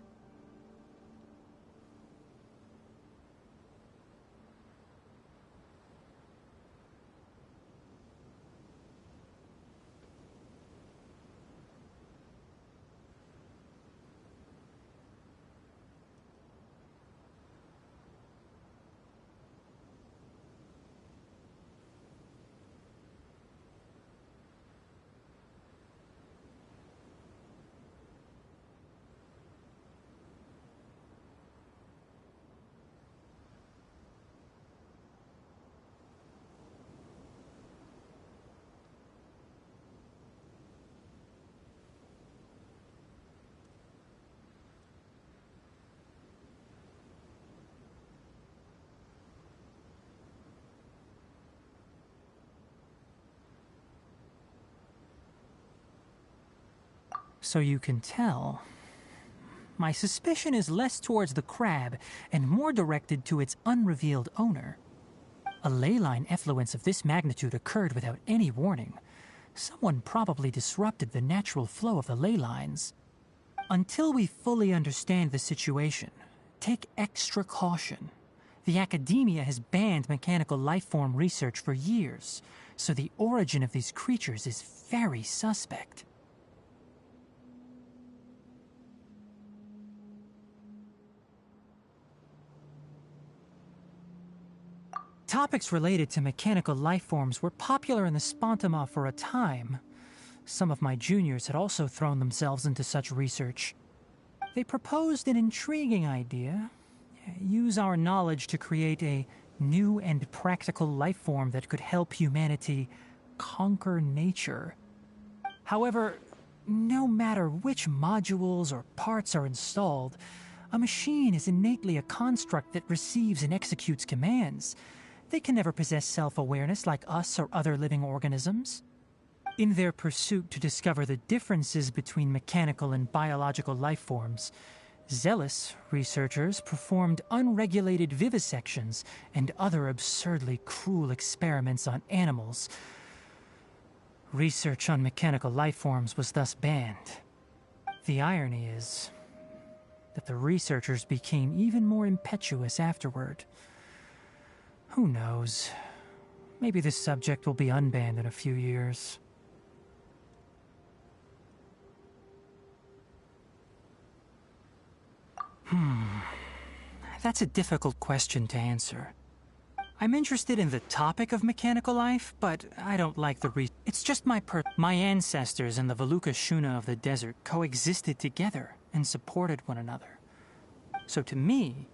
So you can tell, my suspicion is less towards the crab and more directed to its unrevealed owner. A ley line effluence of this magnitude occurred without any warning. Someone probably disrupted the natural flow of the ley lines. Until we fully understand the situation, take extra caution. The academia has banned mechanical lifeform research for years, so the origin of these creatures is very suspect. Topics related to mechanical lifeforms were popular in the Spontama for a time. Some of my juniors had also thrown themselves into such research. They proposed an intriguing idea. Use our knowledge to create a new and practical lifeform that could help humanity conquer nature. However, no matter which modules or parts are installed, a machine is innately a construct that receives and executes commands. They can never possess self-awareness like us or other living organisms. In their pursuit to discover the differences between mechanical and biological life forms, zealous researchers performed unregulated vivisections and other absurdly cruel experiments on animals. Research on mechanical life forms was thus banned. The irony is that the researchers became even more impetuous afterward. Who knows? Maybe this subject will be unbanned in a few years. That's a difficult question to answer. I'm interested in the topic of mechanical life, but I don't like the It's just my ancestors and the Veluca Shuna of the desert coexisted together and supported one another. So to me,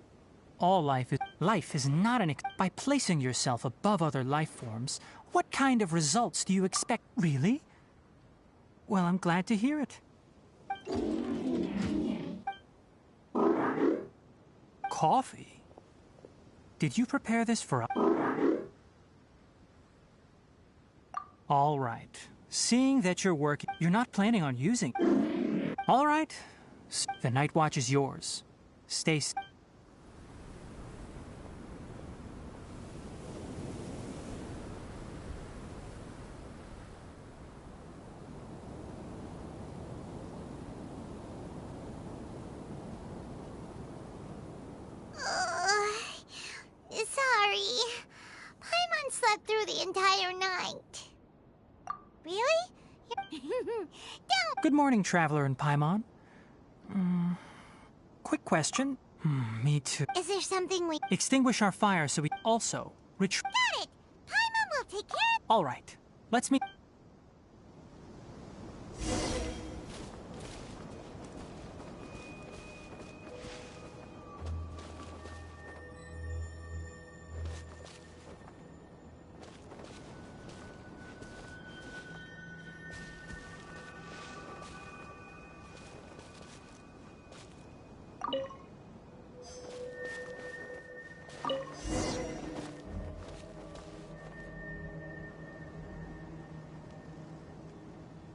all life is not an by placing yourself above other life forms. What kind of results do you expect? Really? Well, I'm glad to hear it. Coffee? Did you prepare this for us? All right. Seeing that you're working, you're not planning on using. All right. The night watch is yours. Stay. Sorry. Paimon slept through the entire night. Really? Don't. Good morning, Traveler and Paimon. Quick question. Me too. Is there something we... Extinguish our fire so we also Got it! Paimon will take care of... All right. Let's meet...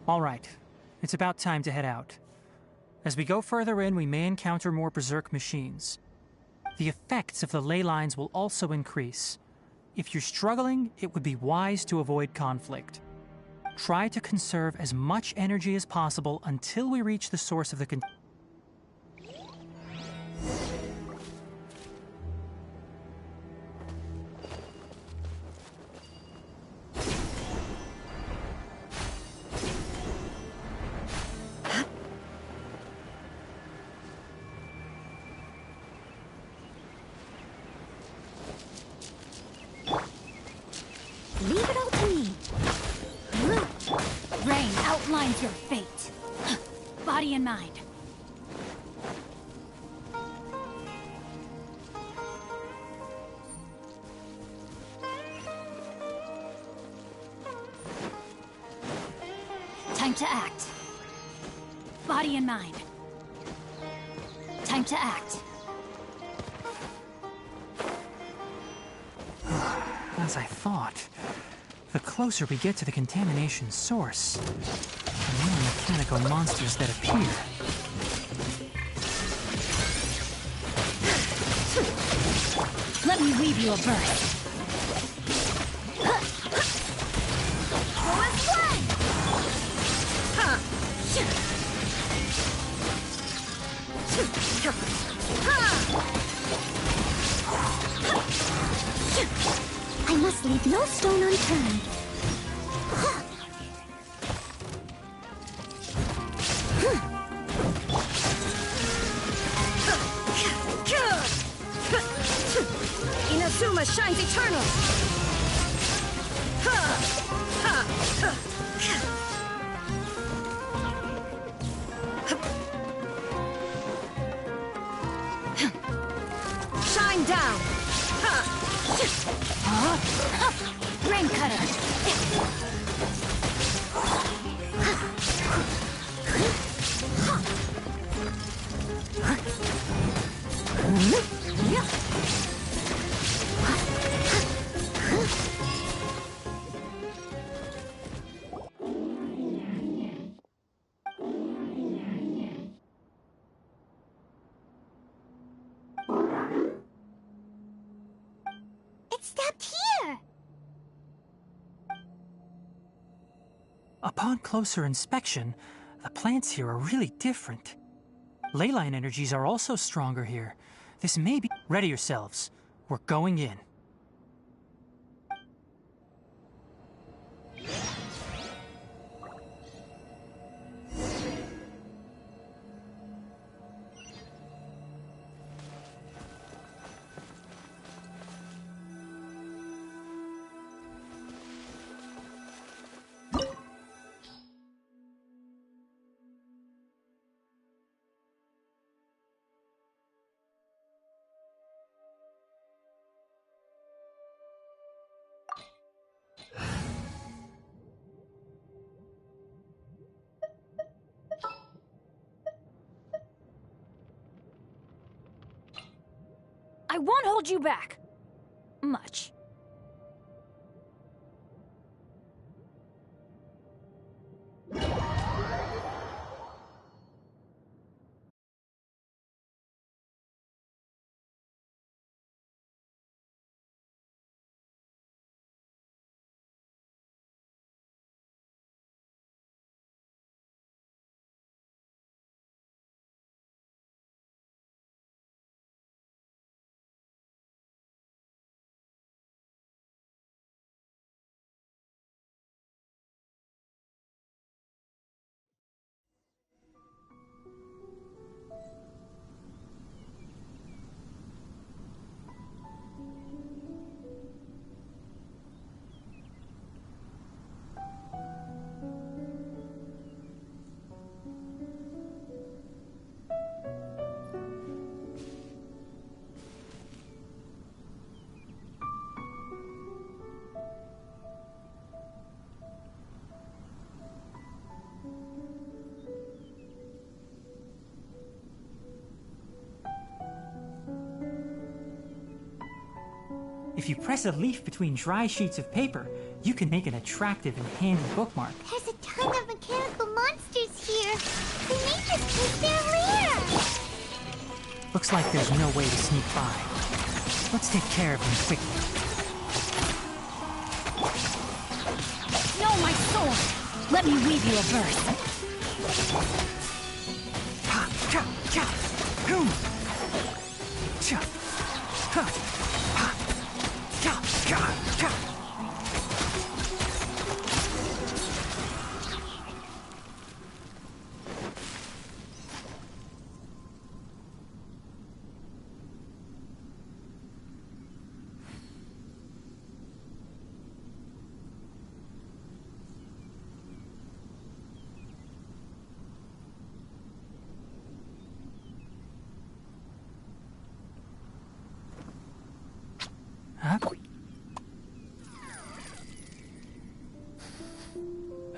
All right. It's about time to head out. As we go further in, we may encounter more berserk machines. The effects of the ley lines will also increase. If you're struggling, it would be wise to avoid conflict. Try to conserve as much energy as possible until we reach the source of the Leave it all to me. Rain outlines your fate. Body and mind. Time to act. Body and mind. Time to act. As I thought. The closer we get to the contamination source, the more mechanical monsters that appear. Let me weave you a verse. I must leave no stone unturned. Inazuma shines eternal. Shine down. Rain cutter. It stopped here. Upon closer inspection, the plants here are really different. Ley line energies are also stronger here. This may be... Ready yourselves. We're going in. I won't hold you back. Much. If you press a leaf between dry sheets of paper, you can make an attractive and handy bookmark. There's a ton of mechanical monsters here. They may just think they're rare. Looks like there's no way to sneak by. Let's take care of them quickly. No, my sword! Let me weave you a verse. Ha, cha, cha, boom. Cha, ha.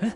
Huh? Huh?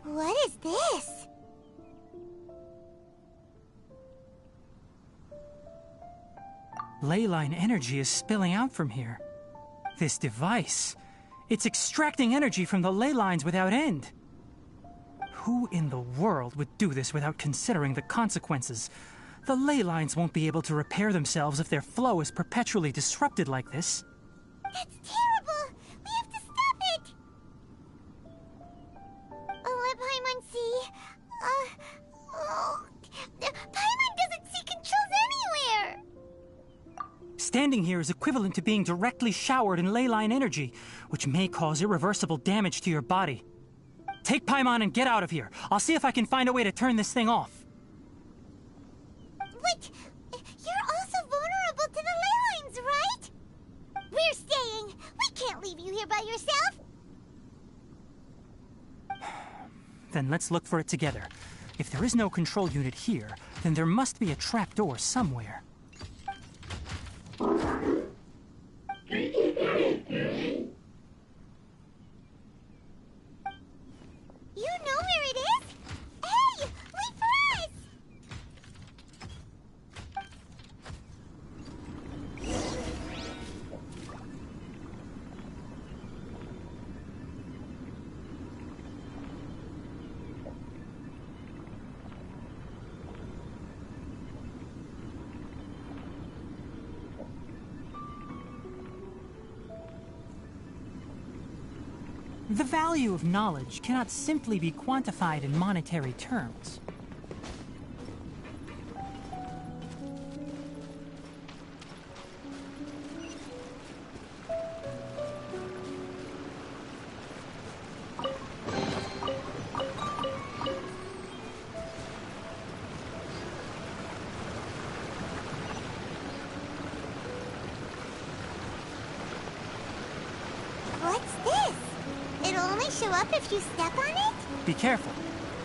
What is this? Leyline energy is spilling out from here. This device, it's extracting energy from the ley lines without end. Who in the world would do this without considering the consequences? The ley lines won't be able to repair themselves if their flow is perpetually disrupted like this. That's terrible! We have to stop it! Let Paimon see. Paimon doesn't see controls anywhere! Standing here is equivalent to being directly showered in leyline energy, which may cause irreversible damage to your body. Take Paimon and get out of here. I'll see if I can find a way to turn this thing off. Wait, you're also vulnerable to the ley lines, right? We're staying. We can't leave you here by yourself. Then let's look for it together. If there is no control unit here, then there must be a trapdoor somewhere. You know where it is? Hey, wait for us! The value of knowledge cannot simply be quantified in monetary terms. What's this? It'll only show up if you step on it? Be careful,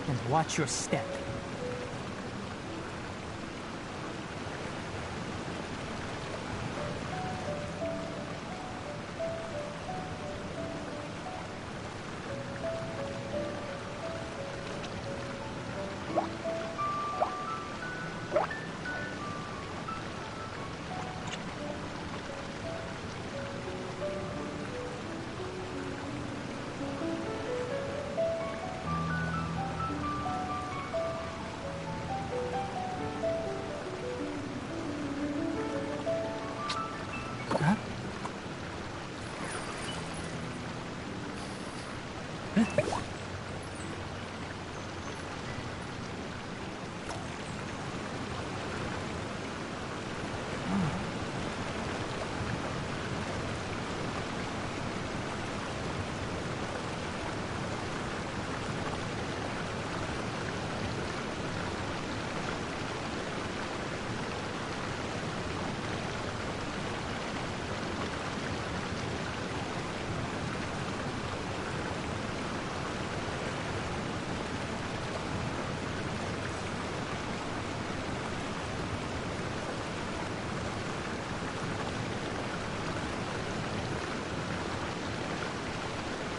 and watch your step. Huh?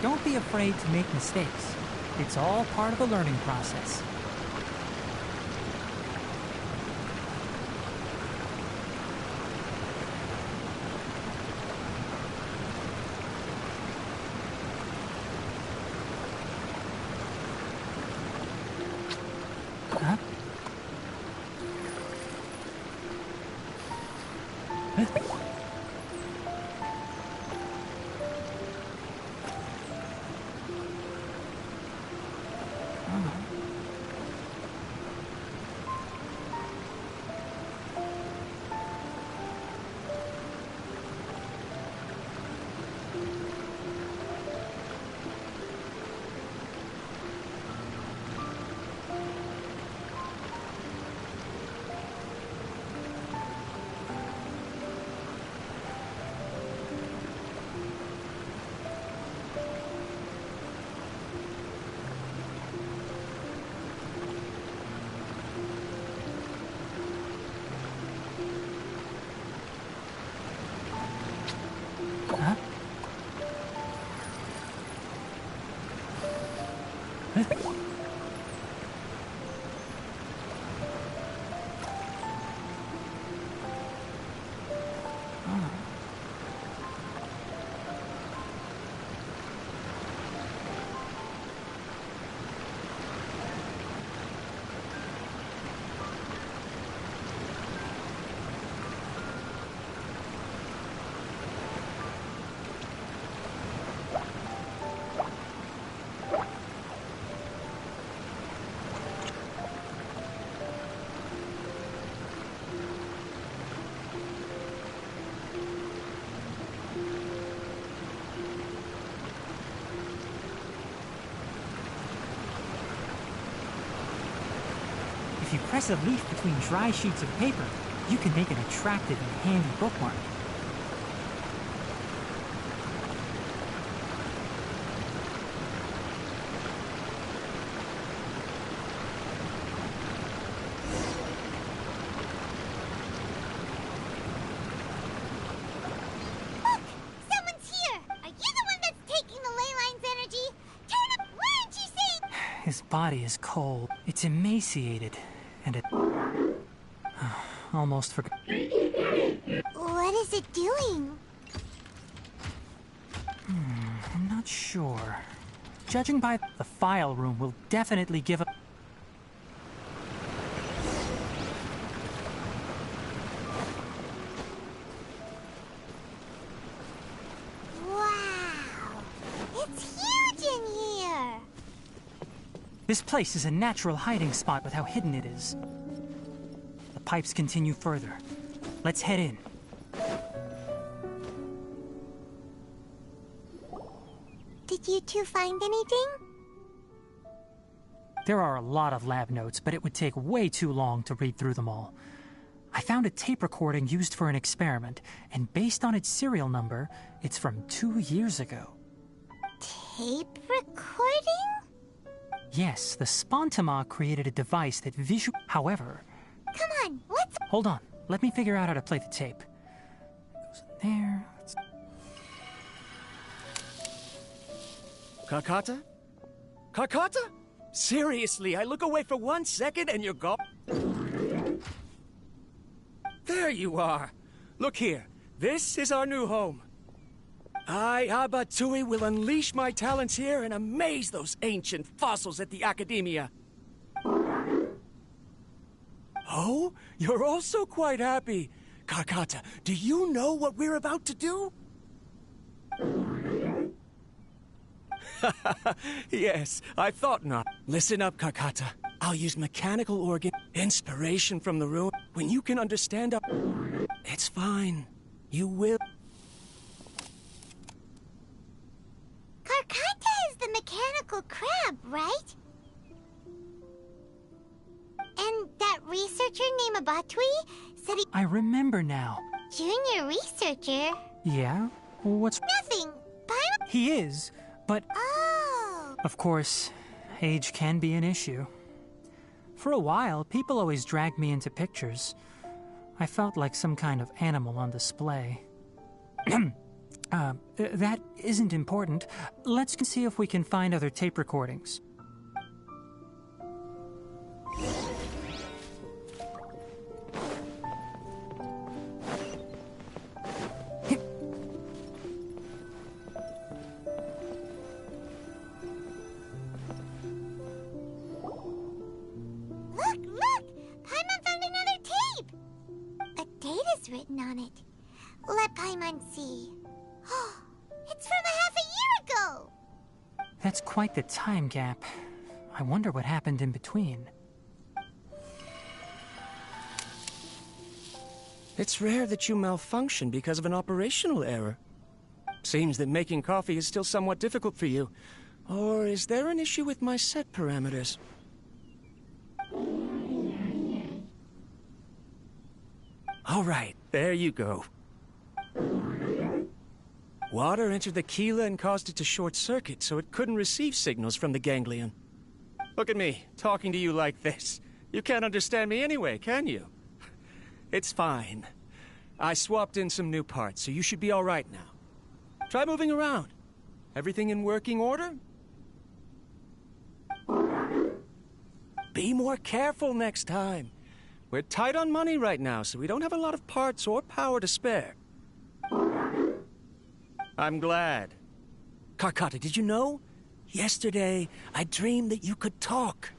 Don't be afraid to make mistakes. It's all part of the learning process. Huh? Huh? If you press a leaf between dry sheets of paper, you can make an attractive and handy bookmark. Look! Someone's here! Are you the one that's taking the ley line's energy? Turn up! Why aren't you saying— His body is cold. It's emaciated. And it... almost forgot. What is it doing? I'm not sure. Judging by the file room will definitely give a... Wow! It's huge This place is a natural hiding spot with how hidden it is. The pipes continue further. Let's head in. Did you two find anything? There are a lot of lab notes, but it would take way too long to read through them all. I found a tape recording used for an experiment, and based on its serial number, it's from 2 years ago. Tape recording? Yes, the Spontima created a device that However... Come on, let's... Hold on, let me figure out how to play the tape. It goes in there... Carcata? Carcata? Seriously, I look away for 1 second and you're gone. There you are. Look here. This is our new home. I, Abatsui, will unleash my talents here and amaze those ancient fossils at the Academia. Oh, you're also quite happy. Carcata, do you know what we're about to do? Yes, I thought not. Listen up, Carcata. I'll use mechanical organ, inspiration from the ruin. When you can understand It's fine. You will. Carcata is the mechanical crab, right? And that researcher named Abatui said he... I remember now. Junior researcher? Yeah? What's... Nothing. Paimon... He is, but... Oh. Of course, age can be an issue. For a while, people always dragged me into pictures. I felt like some kind of animal on display. That isn't important. Let's see if we can find other tape recordings. Written on it. Let Paimon see. Oh, it's from a half a year ago! That's quite the time gap. I wonder what happened in between. It's rare that you malfunction because of an operational error. Seems that making coffee is still somewhat difficult for you. Or is there an issue with my set parameters? All right, there you go. Water entered the chela and caused it to short-circuit, so it couldn't receive signals from the ganglion. Look at me, talking to you like this. You can't understand me anyway, can you? It's fine. I swapped in some new parts, so you should be all right now. Try moving around. Everything in working order? Be more careful next time. We're tight on money right now, so we don't have a lot of parts or power to spare. I'm glad. Carcata, did you know? Yesterday, I dreamed that you could talk.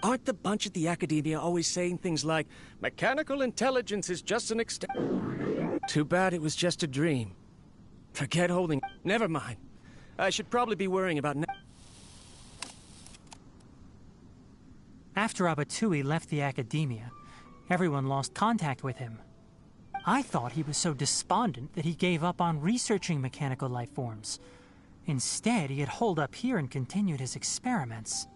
Aren't the bunch at the Academia always saying things like, mechanical intelligence is just an Too bad it was just a dream. Forget holding... Never mind. I should probably be worrying about... After Abatui left the Academia, everyone lost contact with him. I thought he was so despondent that he gave up on researching mechanical life forms. Instead, he had holed up here and continued his experiments.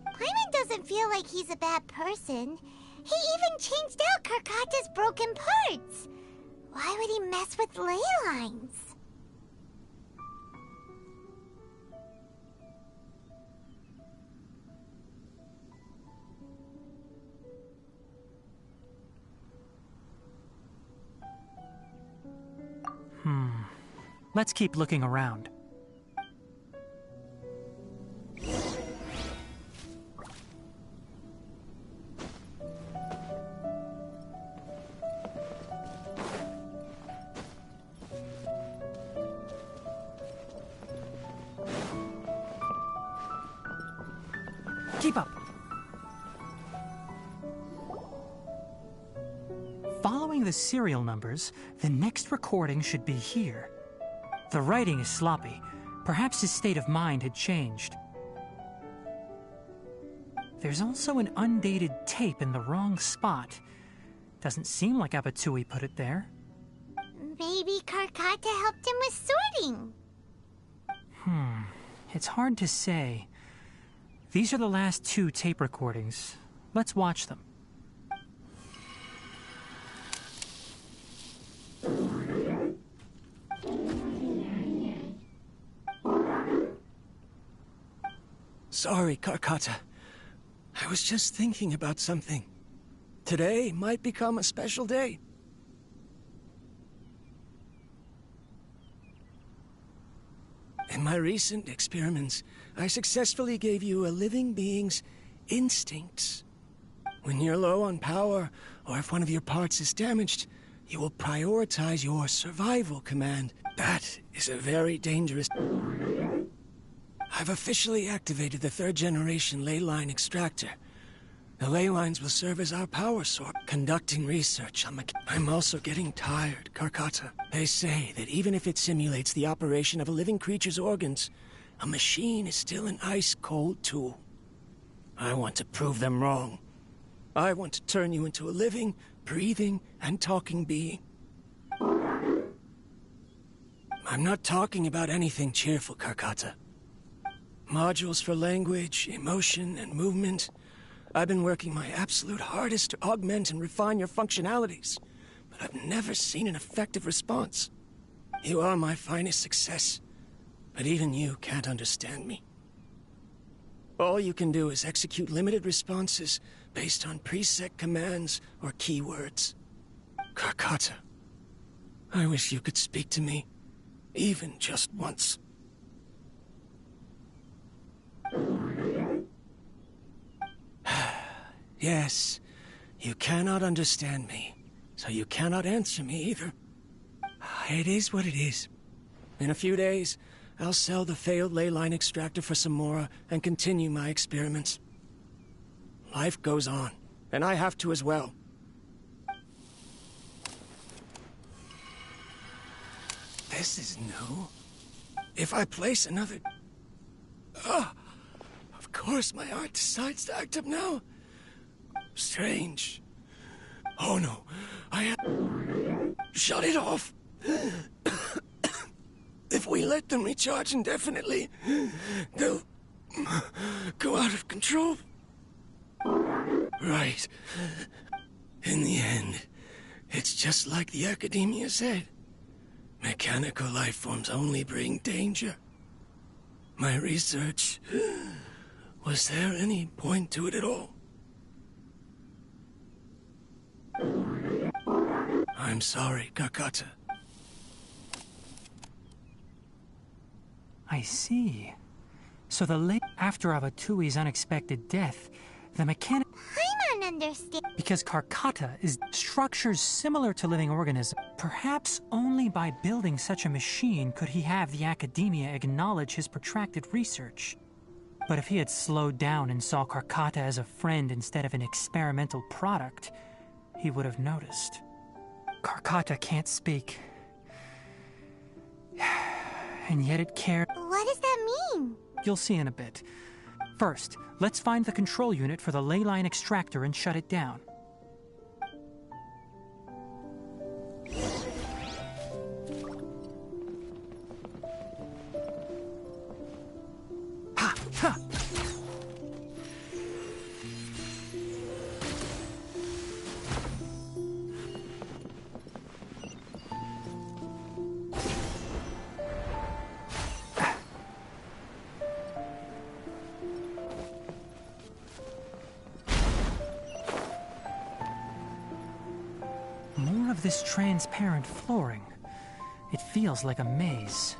Paimon doesn't feel like he's a bad person. He even changed out Carcata's broken parts. Why would he mess with ley lines? Let's keep looking around. Keep up. Following the serial numbers, the next recording should be here. The writing is sloppy. Perhaps his state of mind had changed. There's also an undated tape in the wrong spot. Doesn't seem like Abatui put it there. Maybe Karkata helped him with sorting. It's hard to say. These are the last 2 tape recordings. Let's watch them. Sorry, Karkata. I was just thinking about something. Today might become a special day. In my recent experiments, I successfully gave you a living being's instincts. When you're low on power, or if one of your parts is damaged, you will prioritize your survival command. That is a very dangerous... I've officially activated the 3rd generation ley line extractor. The ley lines will serve as our power source. Conducting research on I'm also getting tired, Karkata. They say that even if it simulates the operation of a living creature's organs, a machine is still an ice-cold tool. I want to prove them wrong. I want to turn you into a living, breathing, and talking being. I'm not talking about anything cheerful, Karkata. Modules for language, emotion, and movement. I've been working my absolute hardest to augment and refine your functionalities, but I've never seen an effective response. You are my finest success, but even you can't understand me. All you can do is execute limited responses based on preset commands or keywords. Karkata, I wish you could speak to me, even just once. Yes, you cannot understand me, so you cannot answer me either. It is what it is. In a few days, I'll sell the failed ley line extractor for some more and continue my experiments. Life goes on, and I have to as well. This is new. If I place another... of course my heart decides to act up now. Strange. Oh no, shut it off. If we let them recharge indefinitely, they'll go out of control. Right. In the end, it's just like the academia said. Mechanical life forms only bring danger. My research... Was there any point to it at all? I'm sorry, Karkata. I see. So after Abatui's unexpected death, the mechanic... I don't understand. Because Karkata is structures similar to living organisms. Perhaps only by building such a machine could he have the academia acknowledge his protracted research. But if he had slowed down and saw Karkata as a friend instead of an experimental product, he would have noticed. Karkata can't speak. And yet it cares. What does that mean? You'll see in a bit. First, let's find the control unit for the ley line extractor and shut it down. Ha! Ha! More of this transparent flooring. It feels like a maze.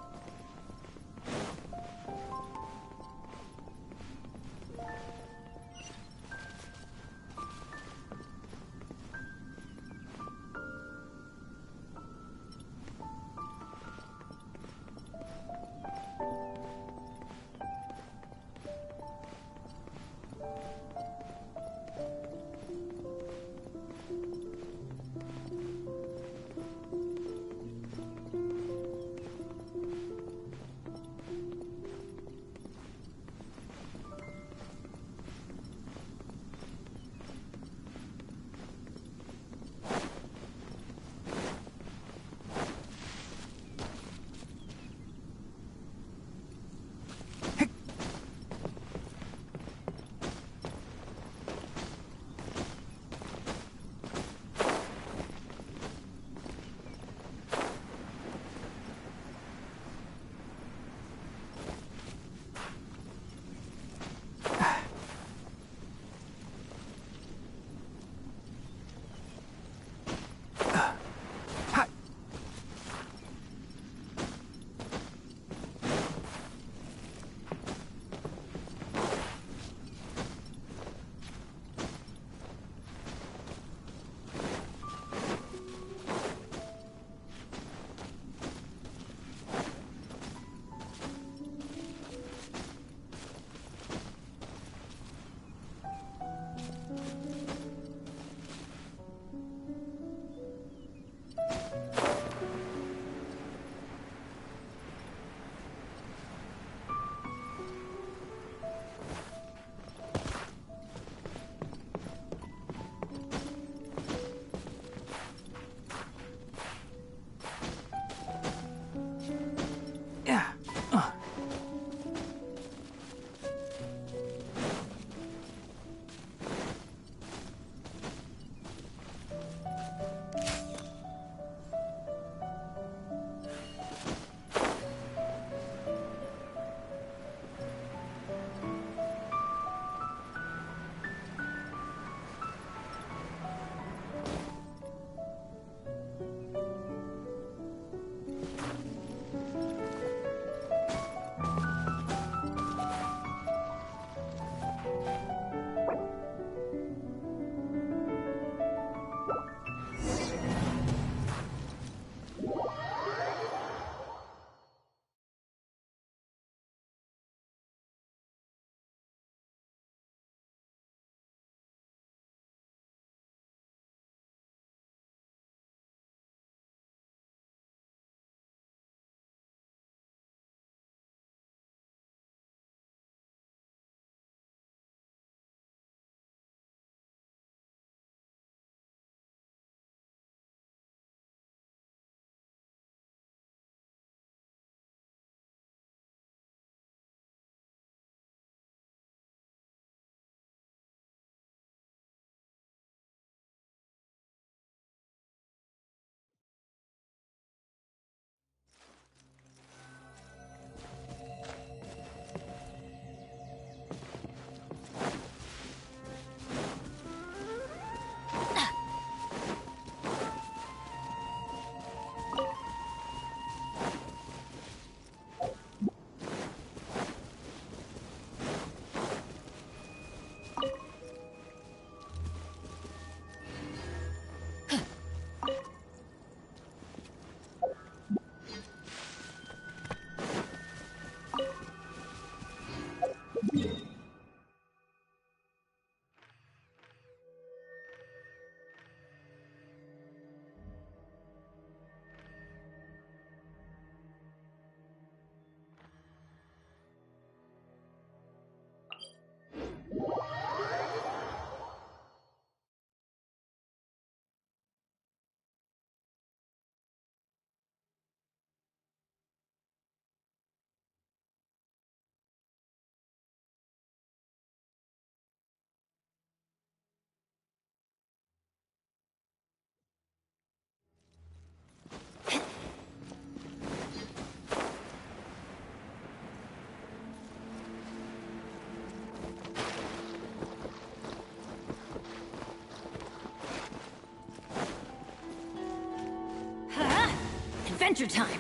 adventure time!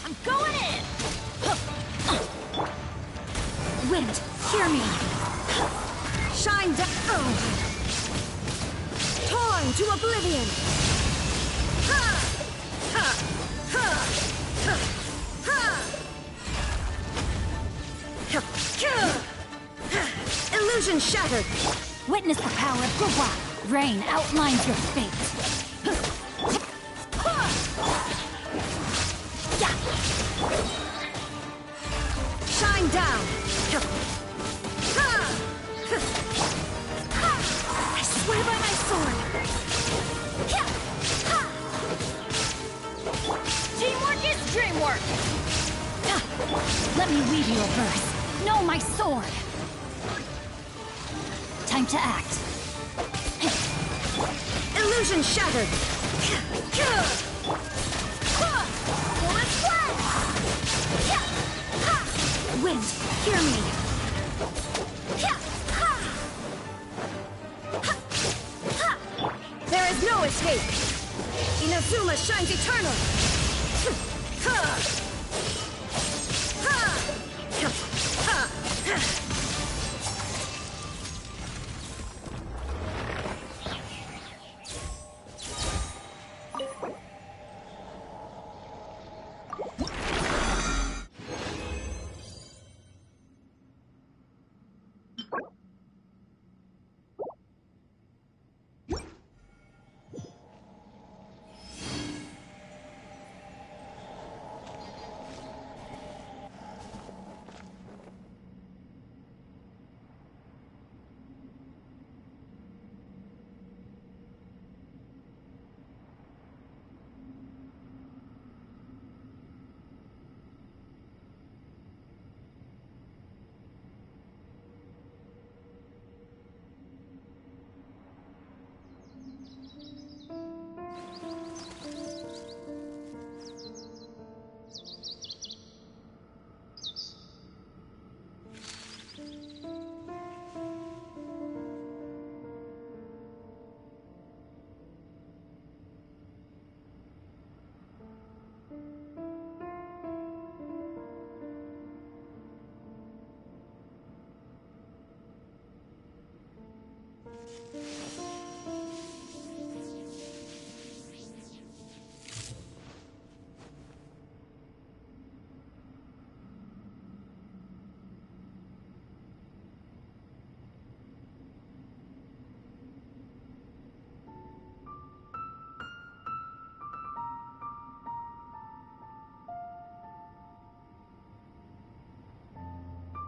I'm going in! Wind, hear me! Shine down! Torn to oblivion! Illusion shattered! Witness the power of Gugwa! Rain outlines your fate! Shine down! I swear by my sword! Teamwork is dreamwork! Let me weave you a verse. Know my sword! Time to act. Illusion shattered! Wind, hear me! There is no escape! Inazuma shines eternal!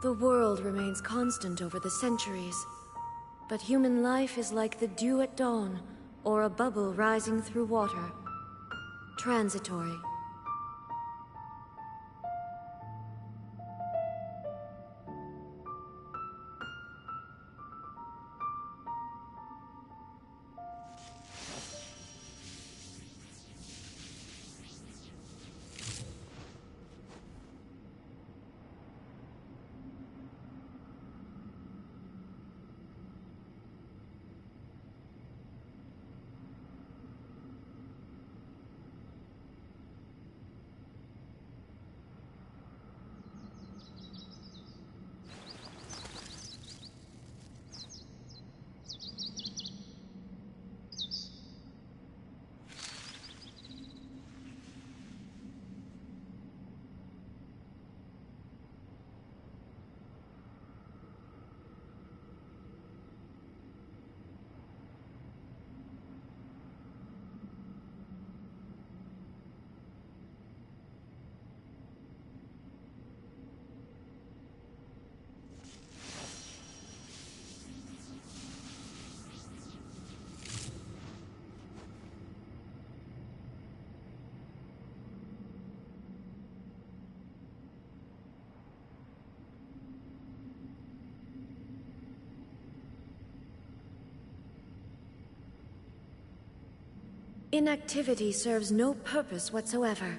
The world remains constant over the centuries, but human life is like the dew at dawn, or a bubble rising through water. Transitory. Inactivity serves no purpose whatsoever.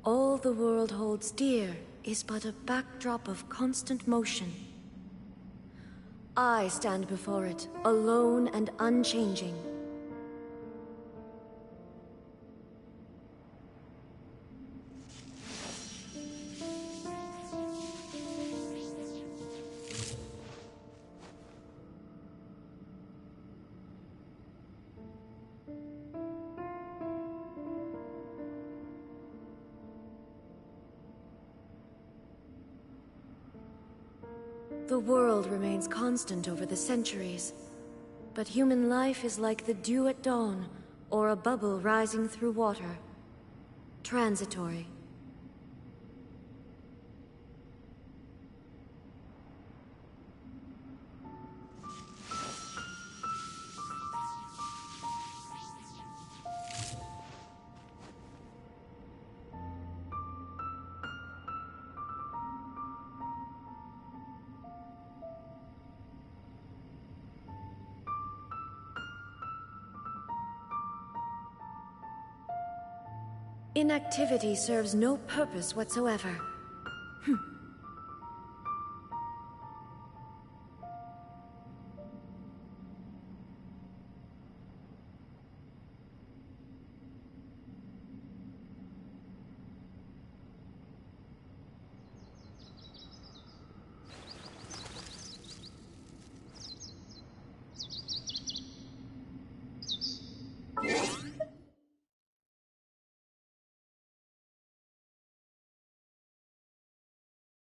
All the world holds dear is but a backdrop of constant motion. I stand before it, alone and unchanging. The world remains constant over the centuries, but human life is like the dew at dawn, or a bubble rising through water. Transitory. Inactivity serves no purpose whatsoever.